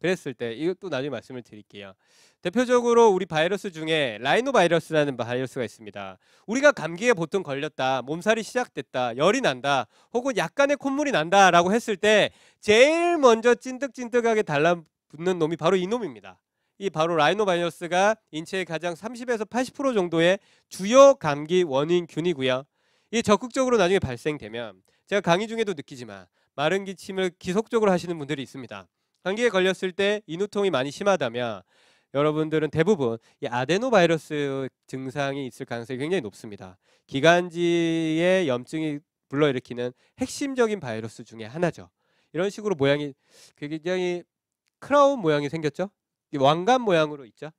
그랬을 때 이것도 나중에 말씀을 드릴게요. 대표적으로 우리 바이러스 중에 라이노바이러스라는 바이러스가 있습니다. 우리가 감기에 보통 걸렸다, 몸살이 시작됐다, 열이 난다, 혹은 약간의 콧물이 난다라고 했을 때 제일 먼저 찐득찐득하게 달라붙는 놈이 바로 이 놈입니다. 이 바로 라이노바이러스가 인체의 가장 30에서 80% 정도의 주요 감기 원인균이고요. 이 적극적으로 나중에 발생되면, 제가 강의 중에도 느끼지만 마른 기침을 기속적으로 하시는 분들이 있습니다. 감기에 걸렸을 때 인후통이 많이 심하다면 여러분들은 대부분 이 아데노바이러스 증상이 있을 가능성이 굉장히 높습니다. 기관지의 염증이 불러일으키는 핵심적인 바이러스 중에 하나죠. 이런 식으로 모양이 굉장히 크라운 모양이 생겼죠. 왕관 모양으로 있죠.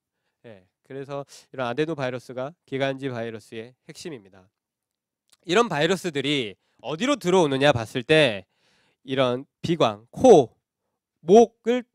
네, 그래서 이런 아데노바이러스가 기관지 바이러스의 핵심입니다. 이런 바이러스들이 어디로 들어오느냐 봤을 때 이런 비광, 코, 목을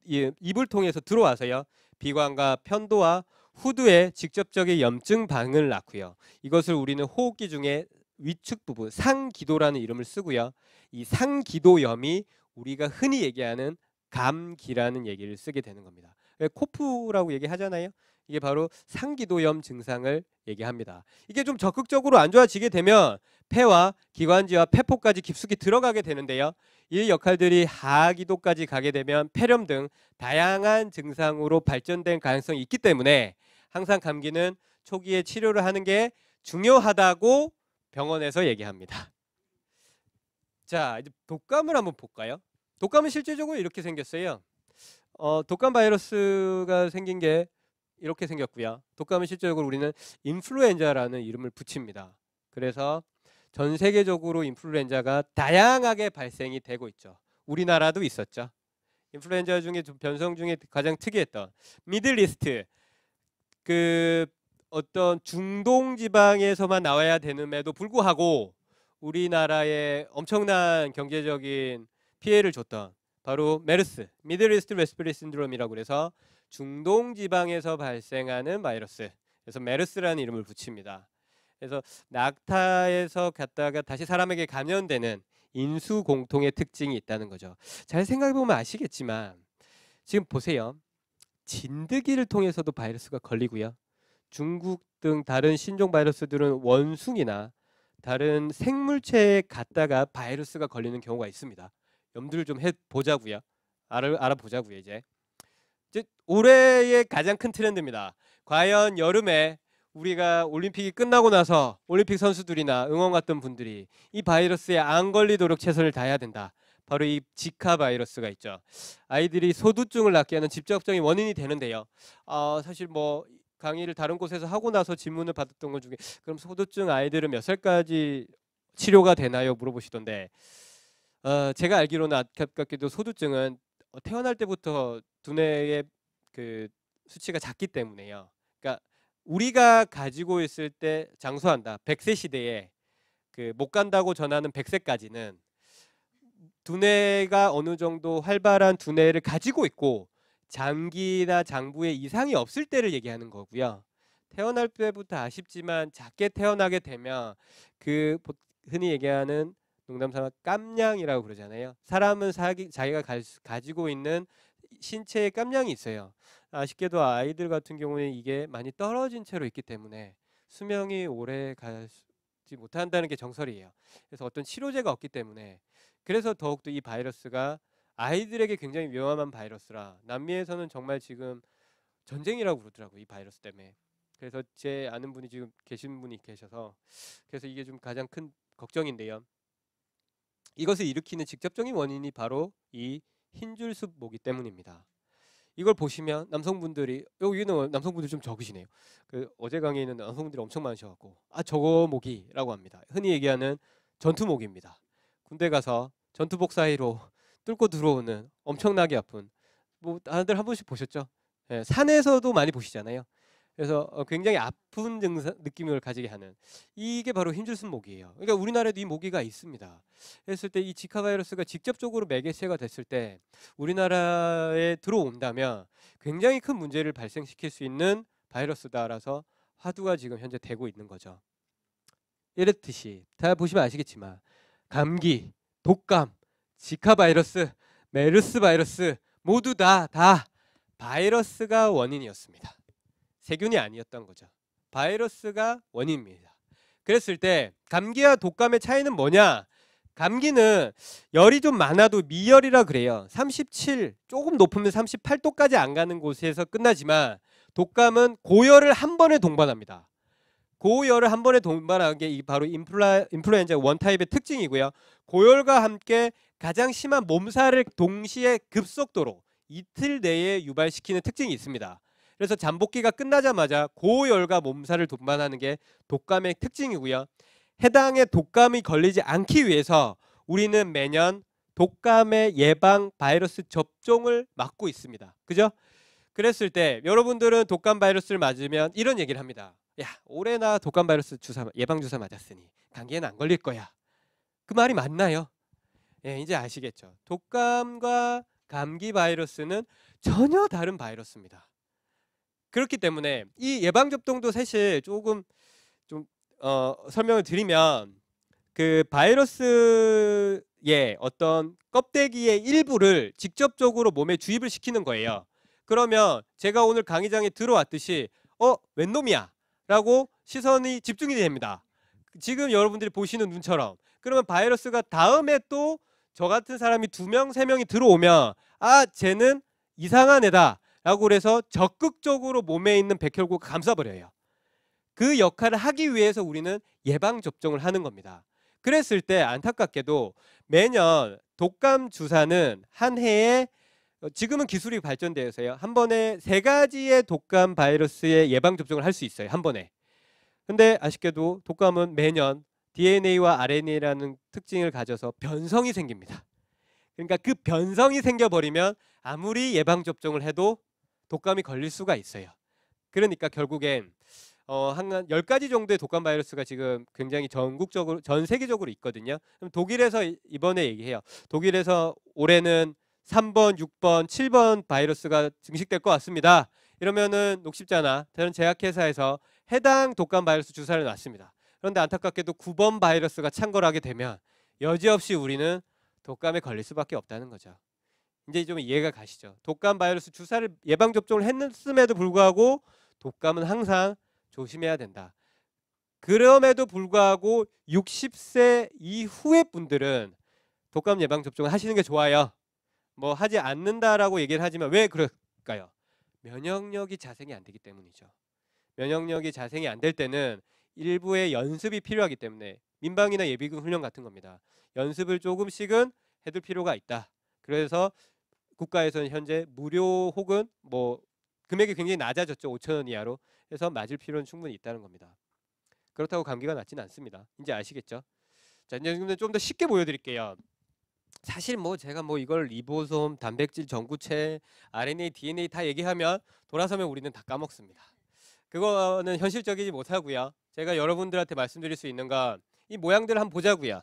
입을 통해서 들어와서요. 비관과 편도와 후두에 직접적인 염증 반응을 낳고요. 이것을 우리는 호흡기 중에 위축 부분 상기도라는 이름을 쓰고요. 이 상기도염이 우리가 흔히 얘기하는 감기라는 얘기를 쓰게 되는 겁니다. 코프라고 얘기하잖아요. 이게 바로 상기도염 증상을 얘기합니다. 이게 좀 적극적으로 안 좋아지게 되면 폐와 기관지와 폐포까지 깊숙이 들어가게 되는데요. 이 역할들이 하기도까지 가게 되면 폐렴 등 다양한 증상으로 발전된 가능성이 있기 때문에 항상 감기는 초기에 치료를 하는 게 중요하다고 병원에서 얘기합니다. 자, 이제 독감을 한번 볼까요? 독감은 실질적으로 이렇게 생겼어요. 독감 바이러스가 생긴 게 이렇게 생겼고요. 독감은 실질적으로 우리는 인플루엔자라는 이름을 붙입니다. 그래서 전 세계적으로 인플루엔자가 다양하게 발생이 되고 있죠. 우리나라도 있었죠. 인플루엔자 중에 변성 중에 가장 특이했던 미들리스트, 어떤 중동 지방에서만 나와야 되는데도 불구하고 우리나라에 엄청난 경제적인 피해를 줬던 바로 메르스, 미들리스트 레스피레이터리 신드롬이라고 그래서 중동 지방에서 발생하는 바이러스. 그래서 메르스라는 이름을 붙입니다. 그래서 낙타에서 갔다가 다시 사람에게 감염되는 인수 공통의 특징이 있다는 거죠. 잘 생각해 보면 아시겠지만 지금 보세요. 진드기를 통해서도 바이러스가 걸리고요. 중국 등 다른 신종 바이러스들은 원숭이나 다른 생물체에 갔다가 바이러스가 걸리는 경우가 있습니다. 염두를 좀 해보자고요. 알아보자고요. 이제 올해의 가장 큰 트렌드입니다. 과연 여름에 우리가 올림픽이 끝나고 나서 올림픽 선수들이나 응원 갔던 분들이 이 바이러스에 안 걸리도록 최선을 다해야 된다. 바로 이 지카 바이러스가 있죠. 아이들이 소두증을 낳게 하는 직접적인 원인이 되는데요. 사실 뭐 강의를 다른 곳에서 하고 나서 질문을 받았던 것 중에 그럼 소두증 아이들은 몇 살까지 치료가 되나요? 물어보시던데 제가 알기로는 안타깝게도 소두증은 태어날 때부터 두뇌의 수치가 작기 때문에요. 그러니까 우리가 가지고 있을 때 장수한다. 100세 시대에 못 간다고 전하는 100세까지는 두뇌가 어느 정도 활발한 두뇌를 가지고 있고 장기나 장부에 이상이 없을 때를 얘기하는 거고요. 태어날 때부터 아쉽지만 작게 태어나게 되면 흔히 얘기하는 농담삼아 깜냥이라고 그러잖아요. 사람은 자기가 가지고 있는 신체에 깜냥이 있어요. 아쉽게도 아이들 같은 경우는 이게 많이 떨어진 채로 있기 때문에 수명이 오래 가지 못한다는 게 정설이에요. 그래서 어떤 치료제가 없기 때문에, 그래서 더욱더 이 바이러스가 아이들에게 굉장히 위험한 바이러스라 남미에서는 정말 지금 전쟁이라고 그러더라고요, 이 바이러스 때문에. 그래서 제 아는 분이 지금 계신 분이 계셔서, 그래서 이게 좀 가장 큰 걱정인데요. 이것을 일으키는 직접적인 원인이 바로 이 흰줄숲 모기 때문입니다. 이걸 보시면 남성분들이, 여기는 남성분들 좀 적으시네요. 그 어제 강의에는 남성분들이 엄청 많으셔갖고 저거 모기라고 합니다. 흔히 얘기하는 전투 모기입니다. 군대 가서 전투복 사이로 뚫고 들어오는 엄청나게 아픈, 뭐 다들 한 번씩 보셨죠? 예, 산에서도 많이 보시잖아요. 그래서 굉장히 아픈 증상 느낌을 가지게 하는, 이게 바로 흰줄순 모기예요. 그러니까 우리나라에도 이 모기가 있습니다. 했을 때 이 지카 바이러스가 직접적으로 매개체가 됐을 때 우리나라에 들어온다면 굉장히 큰 문제를 발생시킬 수 있는 바이러스다라서 화두가 지금 현재 되고 있는 거죠. 이렇듯이 다 보시면 아시겠지만 감기, 독감, 지카 바이러스, 메르스 바이러스 모두 다 바이러스가 원인이었습니다. 세균이 아니었던 거죠. 바이러스가 원인입니다. 그랬을 때 감기와 독감의 차이는 뭐냐? 감기는 열이 좀 많아도 미열이라 그래요. 37, 조금 높으면 38도까지 안 가는 곳에서 끝나지만 독감은 고열을 한 번에 동반합니다. 고열을 한 번에 동반하는 게 바로 인플루엔자 원타입의 특징이고요. 고열과 함께 가장 심한 몸살을 동시에 급속도로 이틀 내에 유발시키는 특징이 있습니다. 그래서 잠복기가 끝나자마자 고열과 몸살을 동반하는 게 독감의 특징이고요. 해당의 독감이 걸리지 않기 위해서 우리는 매년 독감의 예방 바이러스 접종을 맞고 있습니다. 그죠? 그랬을 때 여러분들은 독감 바이러스를 맞으면 이런 얘기를 합니다. 야, 올해 나 독감 바이러스 예방 주사 맞았으니 감기에는 안 걸릴 거야. 그 말이 맞나요? 예, 이제 아시겠죠? 독감과 감기 바이러스는 전혀 다른 바이러스입니다. 그렇기 때문에 이 예방 접종도 사실 조금 좀 설명을 드리면, 그 바이러스의 어떤 껍데기의 일부를 직접적으로 몸에 주입을 시키는 거예요. 그러면 제가 오늘 강의장에 들어왔듯이 웬 놈이야 라고 시선이 집중이 됩니다. 지금 여러분들이 보시는 눈처럼. 그러면 바이러스가 다음에 또 저 같은 사람이 2명, 3명이 들어오면 쟤는 이상한 애다 라고 그래서 적극적으로 몸에 있는 백혈구가 감싸버려요. 그 역할을 하기 위해서 우리는 예방접종을 하는 겁니다. 그랬을 때 안타깝게도 매년 독감 주사는 한 해에, 지금은 기술이 발전되어서요, 한 번에 3가지의 독감 바이러스의 예방접종을 할 수 있어요. 한 번에. 근데 아쉽게도 독감은 매년 DNA와 RNA라는 특징을 가져서 변성이 생깁니다. 그러니까 그 변성이 생겨버리면 아무리 예방접종을 해도 독감이 걸릴 수가 있어요. 그러니까 결국엔 한 10가지 정도의 독감 바이러스가 지금 굉장히 전국적으로, 전 세계적으로 있거든요. 그럼 독일에서 이번에 얘기해요. 독일에서 올해는 3번, 6번, 7번 바이러스가 증식될 것 같습니다. 이러면은 녹십자나 다른 제약회사에서 해당 독감 바이러스 주사를 놨습니다. 그런데 안타깝게도 9번 바이러스가 창궐하게 되면 여지없이 우리는 독감에 걸릴 수밖에 없다는 거죠. 이제 좀 이해가 가시죠? 독감 바이러스 주사를 예방접종을 했음에도 불구하고 독감은 항상 조심해야 된다. 그럼에도 불구하고 60세 이후의 분들은 독감 예방접종을 하시는 게 좋아요. 뭐 하지 않는다라고 얘기를 하지만 왜 그럴까요? 면역력이 자생이 안 되기 때문이죠. 면역력이 자생이 안 될 때는 일부의 연습이 필요하기 때문에, 민방위나 예비군 훈련 같은 겁니다. 연습을 조금씩은 해둘 필요가 있다. 그래서 국가에서는 현재 무료 혹은 뭐 금액이 굉장히 낮아졌죠. 5,000원 이하로 해서 맞을 필요는 충분히 있다는 겁니다. 그렇다고 감기가 낫지는 않습니다. 이제 아시겠죠? 자, 이제 좀 더 쉽게 보여드릴게요. 사실 뭐 제가 뭐 이걸 리보솜, 단백질, 전구체, RNA, DNA 다 얘기하면 돌아서면 우리는 다 까먹습니다. 그거는 현실적이지 못하고요. 제가 여러분들한테 말씀드릴 수 있는 건 이 모양들을 한번 보자고요.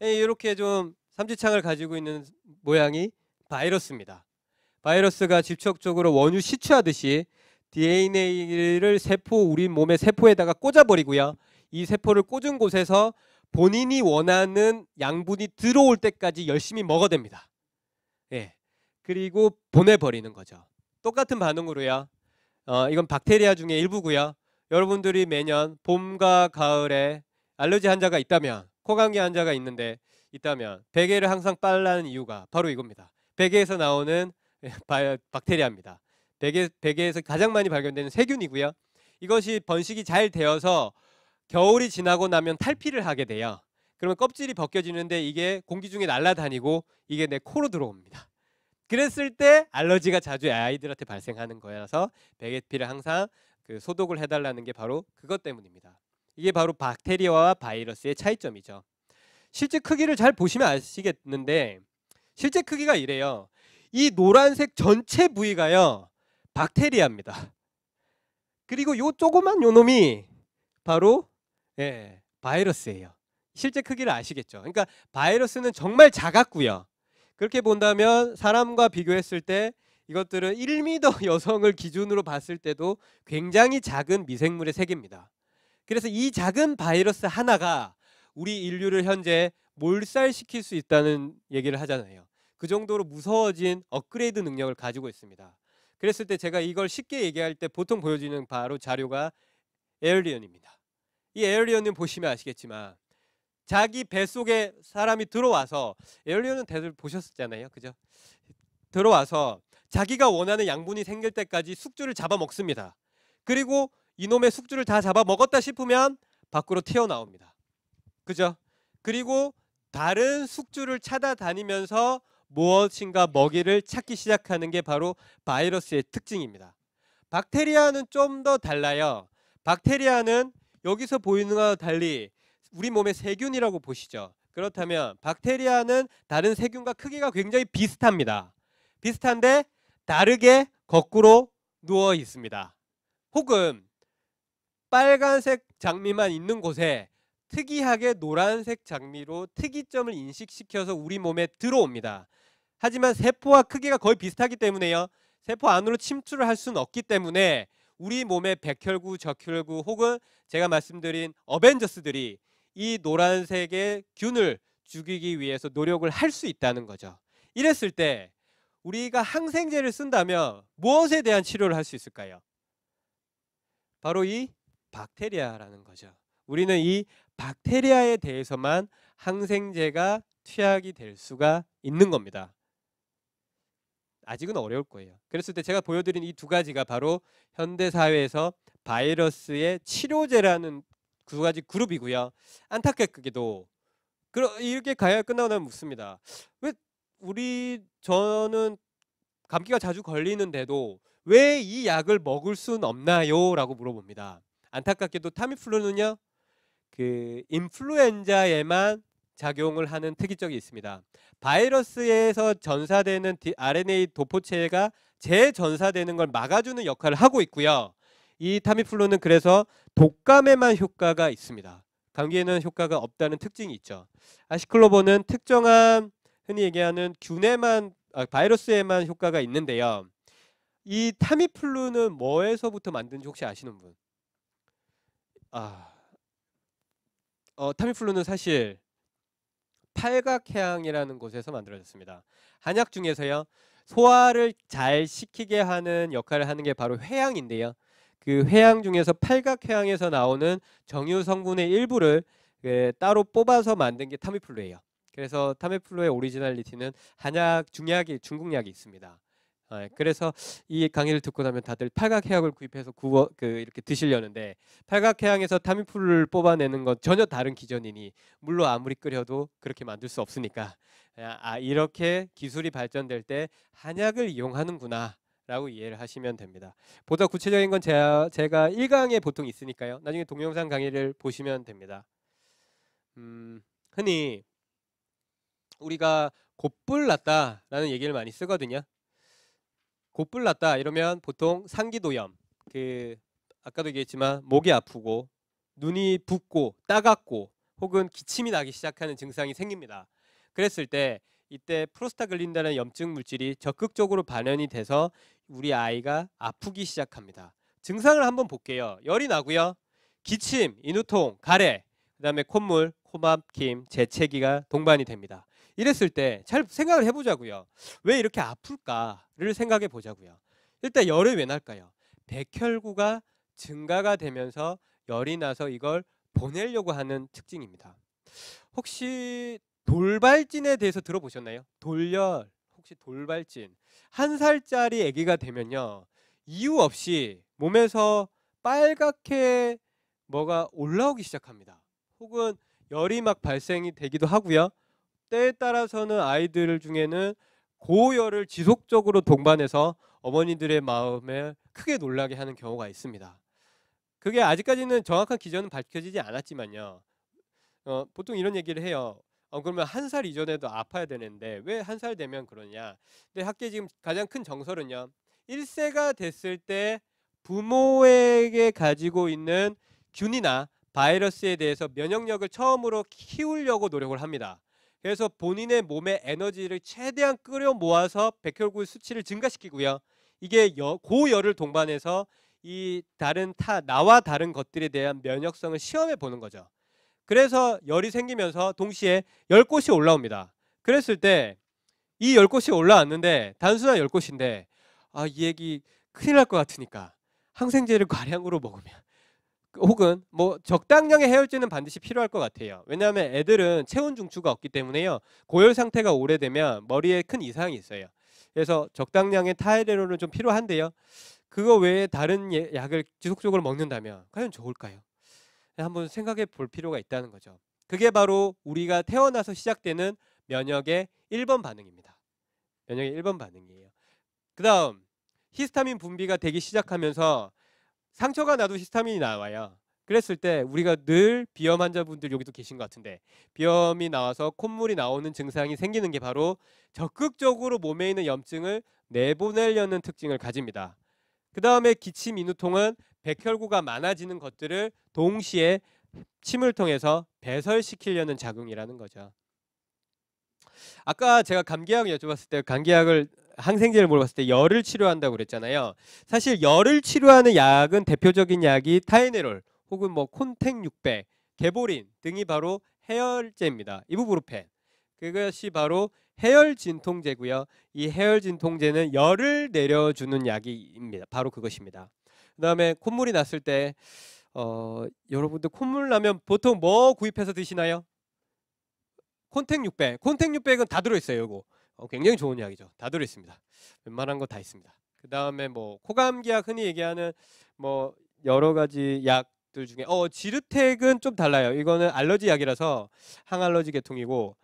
이렇게 좀 삼지창을 가지고 있는 모양이 바이러스입니다. 바이러스가 직접적으로 원유 시추하듯이 DNA를 우리 몸의 세포에다가 꽂아버리고요. 이 세포를 꽂은 곳에서 본인이 원하는 양분이 들어올 때까지 열심히 먹어댑니다. 예. 그리고 보내버리는 거죠. 똑같은 반응으로요. 이건 박테리아 중에 일부고요. 여러분들이 매년 봄과 가을에 알러지 환자가 있다면, 코감기 환자가 있다면 베개를 항상 빨라는 이유가 바로 이겁니다. 베개에서 나오는 박테리아입니다. 베개에서 가장 많이 발견되는 세균이고요. 이것이 번식이 잘 되어서 겨울이 지나고 나면 탈피를 하게 돼요. 그러면 껍질이 벗겨지는데 이게 공기 중에 날아다니고 이게 내 코로 들어옵니다. 그랬을 때 알러지가 자주 아이들한테 발생하는 거여서 베개피를 항상 소독을 해달라는 게 바로 그것 때문입니다. 이게 바로 박테리아와 바이러스의 차이점이죠. 실제 크기를 잘 보시면 아시겠는데 실제 크기가 이래요. 이 노란색 전체 부위가요 박테리아입니다. 그리고 요 조그만 요 놈이 바로 바이러스예요. 실제 크기를 아시겠죠? 그러니까 바이러스는 정말 작았고요. 그렇게 본다면 사람과 비교했을 때 이것들은 1m 여성을 기준으로 봤을 때도 굉장히 작은 미생물의 세계입니다. 그래서 이 작은 바이러스 하나가 우리 인류를 현재 몰살시킬 수 있다는 얘기를 하잖아요. 그 정도로 무서워진 업그레이드 능력을 가지고 있습니다. 그랬을 때 제가 이걸 쉽게 얘기할 때 보통 보여지는 바로 자료가 에얼리언입니다. 이 에얼리언님 보시면 아시겠지만 자기 뱃속에 사람이 들어와서, 에얼리언은 다들 보셨잖아요. 그죠? 들어와서 자기가 원하는 양분이 생길 때까지 숙주를 잡아먹습니다. 그리고 이놈의 숙주를 다 잡아먹었다 싶으면 밖으로 튀어나옵니다. 그죠? 그리고 다른 숙주를 찾아다니면서 무엇인가 먹이를 찾기 시작하는 게 바로 바이러스의 특징입니다. 박테리아는 좀 더 달라요. 박테리아는 여기서 보이는 것과 달리 우리 몸의 세균이라고 보시죠. 그렇다면 박테리아는 다른 세균과 크기가 굉장히 비슷합니다. 비슷한데 다르게 거꾸로 누워 있습니다. 혹은 빨간색 장미만 있는 곳에 특이하게 노란색 장미로 특이점을 인식시켜서 우리 몸에 들어옵니다. 하지만 세포와 크기가 거의 비슷하기 때문에요. 세포 안으로 침투를 할 수는 없기 때문에 우리 몸의 백혈구, 적혈구 혹은 제가 말씀드린 어벤져스들이 이 노란색의 균을 죽이기 위해서 노력을 할 수 있다는 거죠. 이랬을 때 우리가 항생제를 쓴다면 무엇에 대한 치료를 할 수 있을까요? 바로 이 박테리아라는 거죠. 우리는 이 박테리아에 대해서만 항생제가 투약이 될 수가 있는 겁니다. 아직은 어려울 거예요. 그랬을 때 제가 보여드린 이 두 가지가 바로 현대사회에서 바이러스의 치료제라는 두 가지 그룹이고요. 안타깝게도 이렇게 가야 끝나고 나면 묻습니다. 왜 저는 감기가 자주 걸리는데도 왜 이 약을 먹을 수는 없나요? 라고 물어봅니다. 안타깝게도 타미플루는요, 인플루엔자에만 작용을 하는 특이점이 있습니다. 바이러스에서 전사되는 RNA 도포체가 재전사되는 걸 막아주는 역할을 하고 있고요. 이 타미플루는 그래서 독감에만 효과가 있습니다. 감기에는 효과가 없다는 특징이 있죠. 아시클로본은 특정한 흔히 얘기하는 바이러스에만 효과가 있는데요. 이 타미플루는 뭐에서부터 만든지 혹시 아시는 분? 타미플루는 사실 팔각해양이라는 곳에서 만들어졌습니다. 한약 중에서요, 소화를 잘 시키게 하는 역할을 하는 게 바로 회양인데요. 그 회양 중에서 팔각해양에서 나오는 정유 성분의 일부를 따로 뽑아서 만든 게 타미플루예요. 그래서 타미플루의 오리지널리티는 중국 약이 있습니다. 그래서 이 강의를 듣고 나면 다들 팔각해양을 구입해서 이렇게 드시려는데, 팔각해양에서 타미플루를 뽑아내는 건 전혀 다른 기전이니 물로 아무리 끓여도 그렇게 만들 수 없으니까 이렇게 기술이 발전될 때 한약을 이용하는구나 라고 이해를 하시면 됩니다. 보다 구체적인 건 제가 1강에 보통 있으니까요. 나중에 동영상 강의를 보시면 됩니다. 흔히 우리가 곧불 났다 라는 얘기를 많이 쓰거든요. 곧불 났다 이러면 보통 상기도염, 아까도 얘기했지만 목이 아프고 눈이 붓고 따갑고 혹은 기침이 나기 시작하는 증상이 생깁니다. 그랬을 때 이때 프로스타글린다는 염증 물질이 적극적으로 발현이 돼서 우리 아이가 아프기 시작합니다. 증상을 한번 볼게요. 열이 나고요. 기침, 인후통, 가래, 그 다음에 콧물, 코막힘, 재채기가 동반이 됩니다. 이랬을 때 잘 생각을 해보자고요. 왜 이렇게 아플까를 생각해 보자고요. 일단 열이 왜 날까요? 백혈구가 증가가 되면서 열이 나서 이걸 보내려고 하는 특징입니다. 혹시 돌발진에 대해서 들어보셨나요? 돌열, 혹시 돌발진. 1살짜리 아기가 되면요, 이유 없이 몸에서 빨갛게 뭐가 올라오기 시작합니다. 혹은 열이 막 발생이 되기도 하고요. 때에 따라서는 아이들 중에는 고열을 지속적으로 동반해서 어머니들의 마음에 크게 놀라게 하는 경우가 있습니다. 그게 아직까지는 정확한 기전은 밝혀지지 않았지만요. 보통 이런 얘기를 해요. 그러면 1살 이전에도 아파야 되는데 왜 1살 되면 그러냐. 근데 학계 지금 가장 큰 정설은요, 1세가 됐을 때 부모에게 가지고 있는 균이나 바이러스에 대해서 면역력을 처음으로 키우려고 노력을 합니다. 그래서 본인의 몸의 에너지를 최대한 끌어 모아서 백혈구 수치를 증가시키고요. 이게 고열을 동반해서 이 나와 다른 것들에 대한 면역성을 시험해 보는 거죠. 그래서 열이 생기면서 동시에 열꽃이 올라옵니다. 그랬을 때 이 열꽃이 올라왔는데 단순한 열꽃인데, 이 얘기 큰일 날 것 같으니까 항생제를 과량으로 먹으면, 혹은 뭐 적당량의 해열제는 반드시 필요할 것 같아요. 왜냐하면 애들은 체온 중추가 없기 때문에요, 고열 상태가 오래되면 머리에 큰 이상이 있어요. 그래서 적당량의 타이레놀은 좀 필요한데요, 그거 외에 다른 약을 지속적으로 먹는다면 과연 좋을까요? 한번 생각해 볼 필요가 있다는 거죠. 그게 바로 우리가 태어나서 시작되는 면역의 1번 반응입니다. 면역의 1번 반응이에요. 그 다음, 히스타민 분비가 되기 시작하면서 상처가 나도 히스타민이 나와요. 그랬을 때 우리가 늘 비염 환자분들 여기도 계신 것 같은데, 비염이 나와서 콧물이 나오는 증상이 생기는 게 바로 적극적으로 몸에 있는 염증을 내보내려는 특징을 가집니다. 그 다음에 기침 인후통은 백혈구가 많아지는 것들을 동시에 침을 통해서 배설시키려는 작용이라는 거죠. 아까 제가 감기약을 여쭤봤을 때, 감기약을 항생제를 물어봤을 때 열을 치료한다고 그랬잖아요. 사실 열을 치료하는 약은 대표적인 약이 타이네롤 혹은 뭐 콘택 600, 개보린 등이 바로 해열제입니다. 이부브루펜, 그것이 바로 해열 진통제고요. 이 해열 진통제는 열을 내려주는 약입니다. 바로 그것입니다. 그 다음에 콧물이 났을 때 여러분들 콧물 나면 보통 뭐 구입해서 드시나요? 콘택 600. 콘택 600은 다 들어있어요. 이거 굉장히 좋은 약이죠. 다 들어있습니다. 웬만한 거 다 있습니다. 그 다음에 뭐 코감기약, 흔히 얘기하는 뭐 여러 가지 약들 중에 지르텍은 좀 달라요. 이거는 알러지 약이라서 항알러지 계통이고,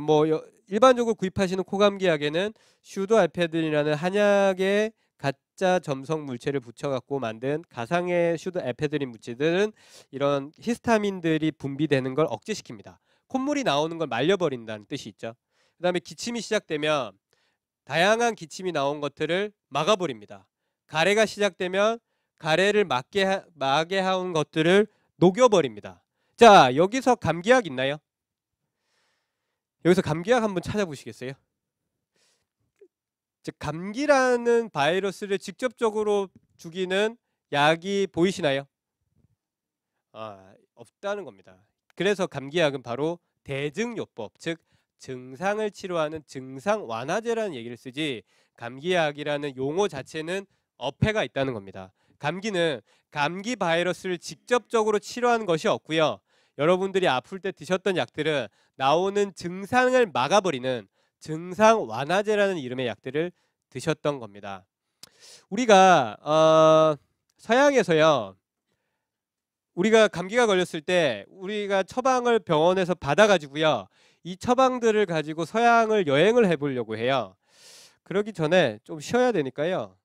뭐 일반적으로 구입하시는 코감기약에는 슈도에페드린이라는 한약의 가짜 점성 물체를 붙여갖고 만든 가상의 슈도에페드린 물질들은 이런 히스타민들이 분비되는 걸 억제시킵니다. 콧물이 나오는 걸 말려버린다는 뜻이 있죠. 그 다음에 기침이 시작되면 다양한 기침이 나온 것들을 막아버립니다. 가래가 시작되면 가래를 막게 하는 것들을 녹여버립니다. 자, 여기서 감기약 있나요? 여기서 감기약 한번 찾아보시겠어요? 즉, 감기라는 바이러스를 직접적으로 죽이는 약이 보이시나요? 없다는 겁니다. 그래서 감기약은 바로 대증요법, 즉 증상을 치료하는 증상 완화제라는 얘기를 쓰지, 감기약이라는 용어 자체는 어폐가 있다는 겁니다. 감기는 감기 바이러스를 직접적으로 치료하는 것이 없고요. 여러분들이 아플 때 드셨던 약들은 나오는 증상을 막아버리는 증상 완화제라는 이름의 약들을 드셨던 겁니다. 우리가 서양에서요, 우리가 감기가 걸렸을 때 우리가 처방을 병원에서 받아가지고요, 이 처방들을 가지고 서양을 여행을 해보려고 해요. 그러기 전에 좀 쉬어야 되니까요,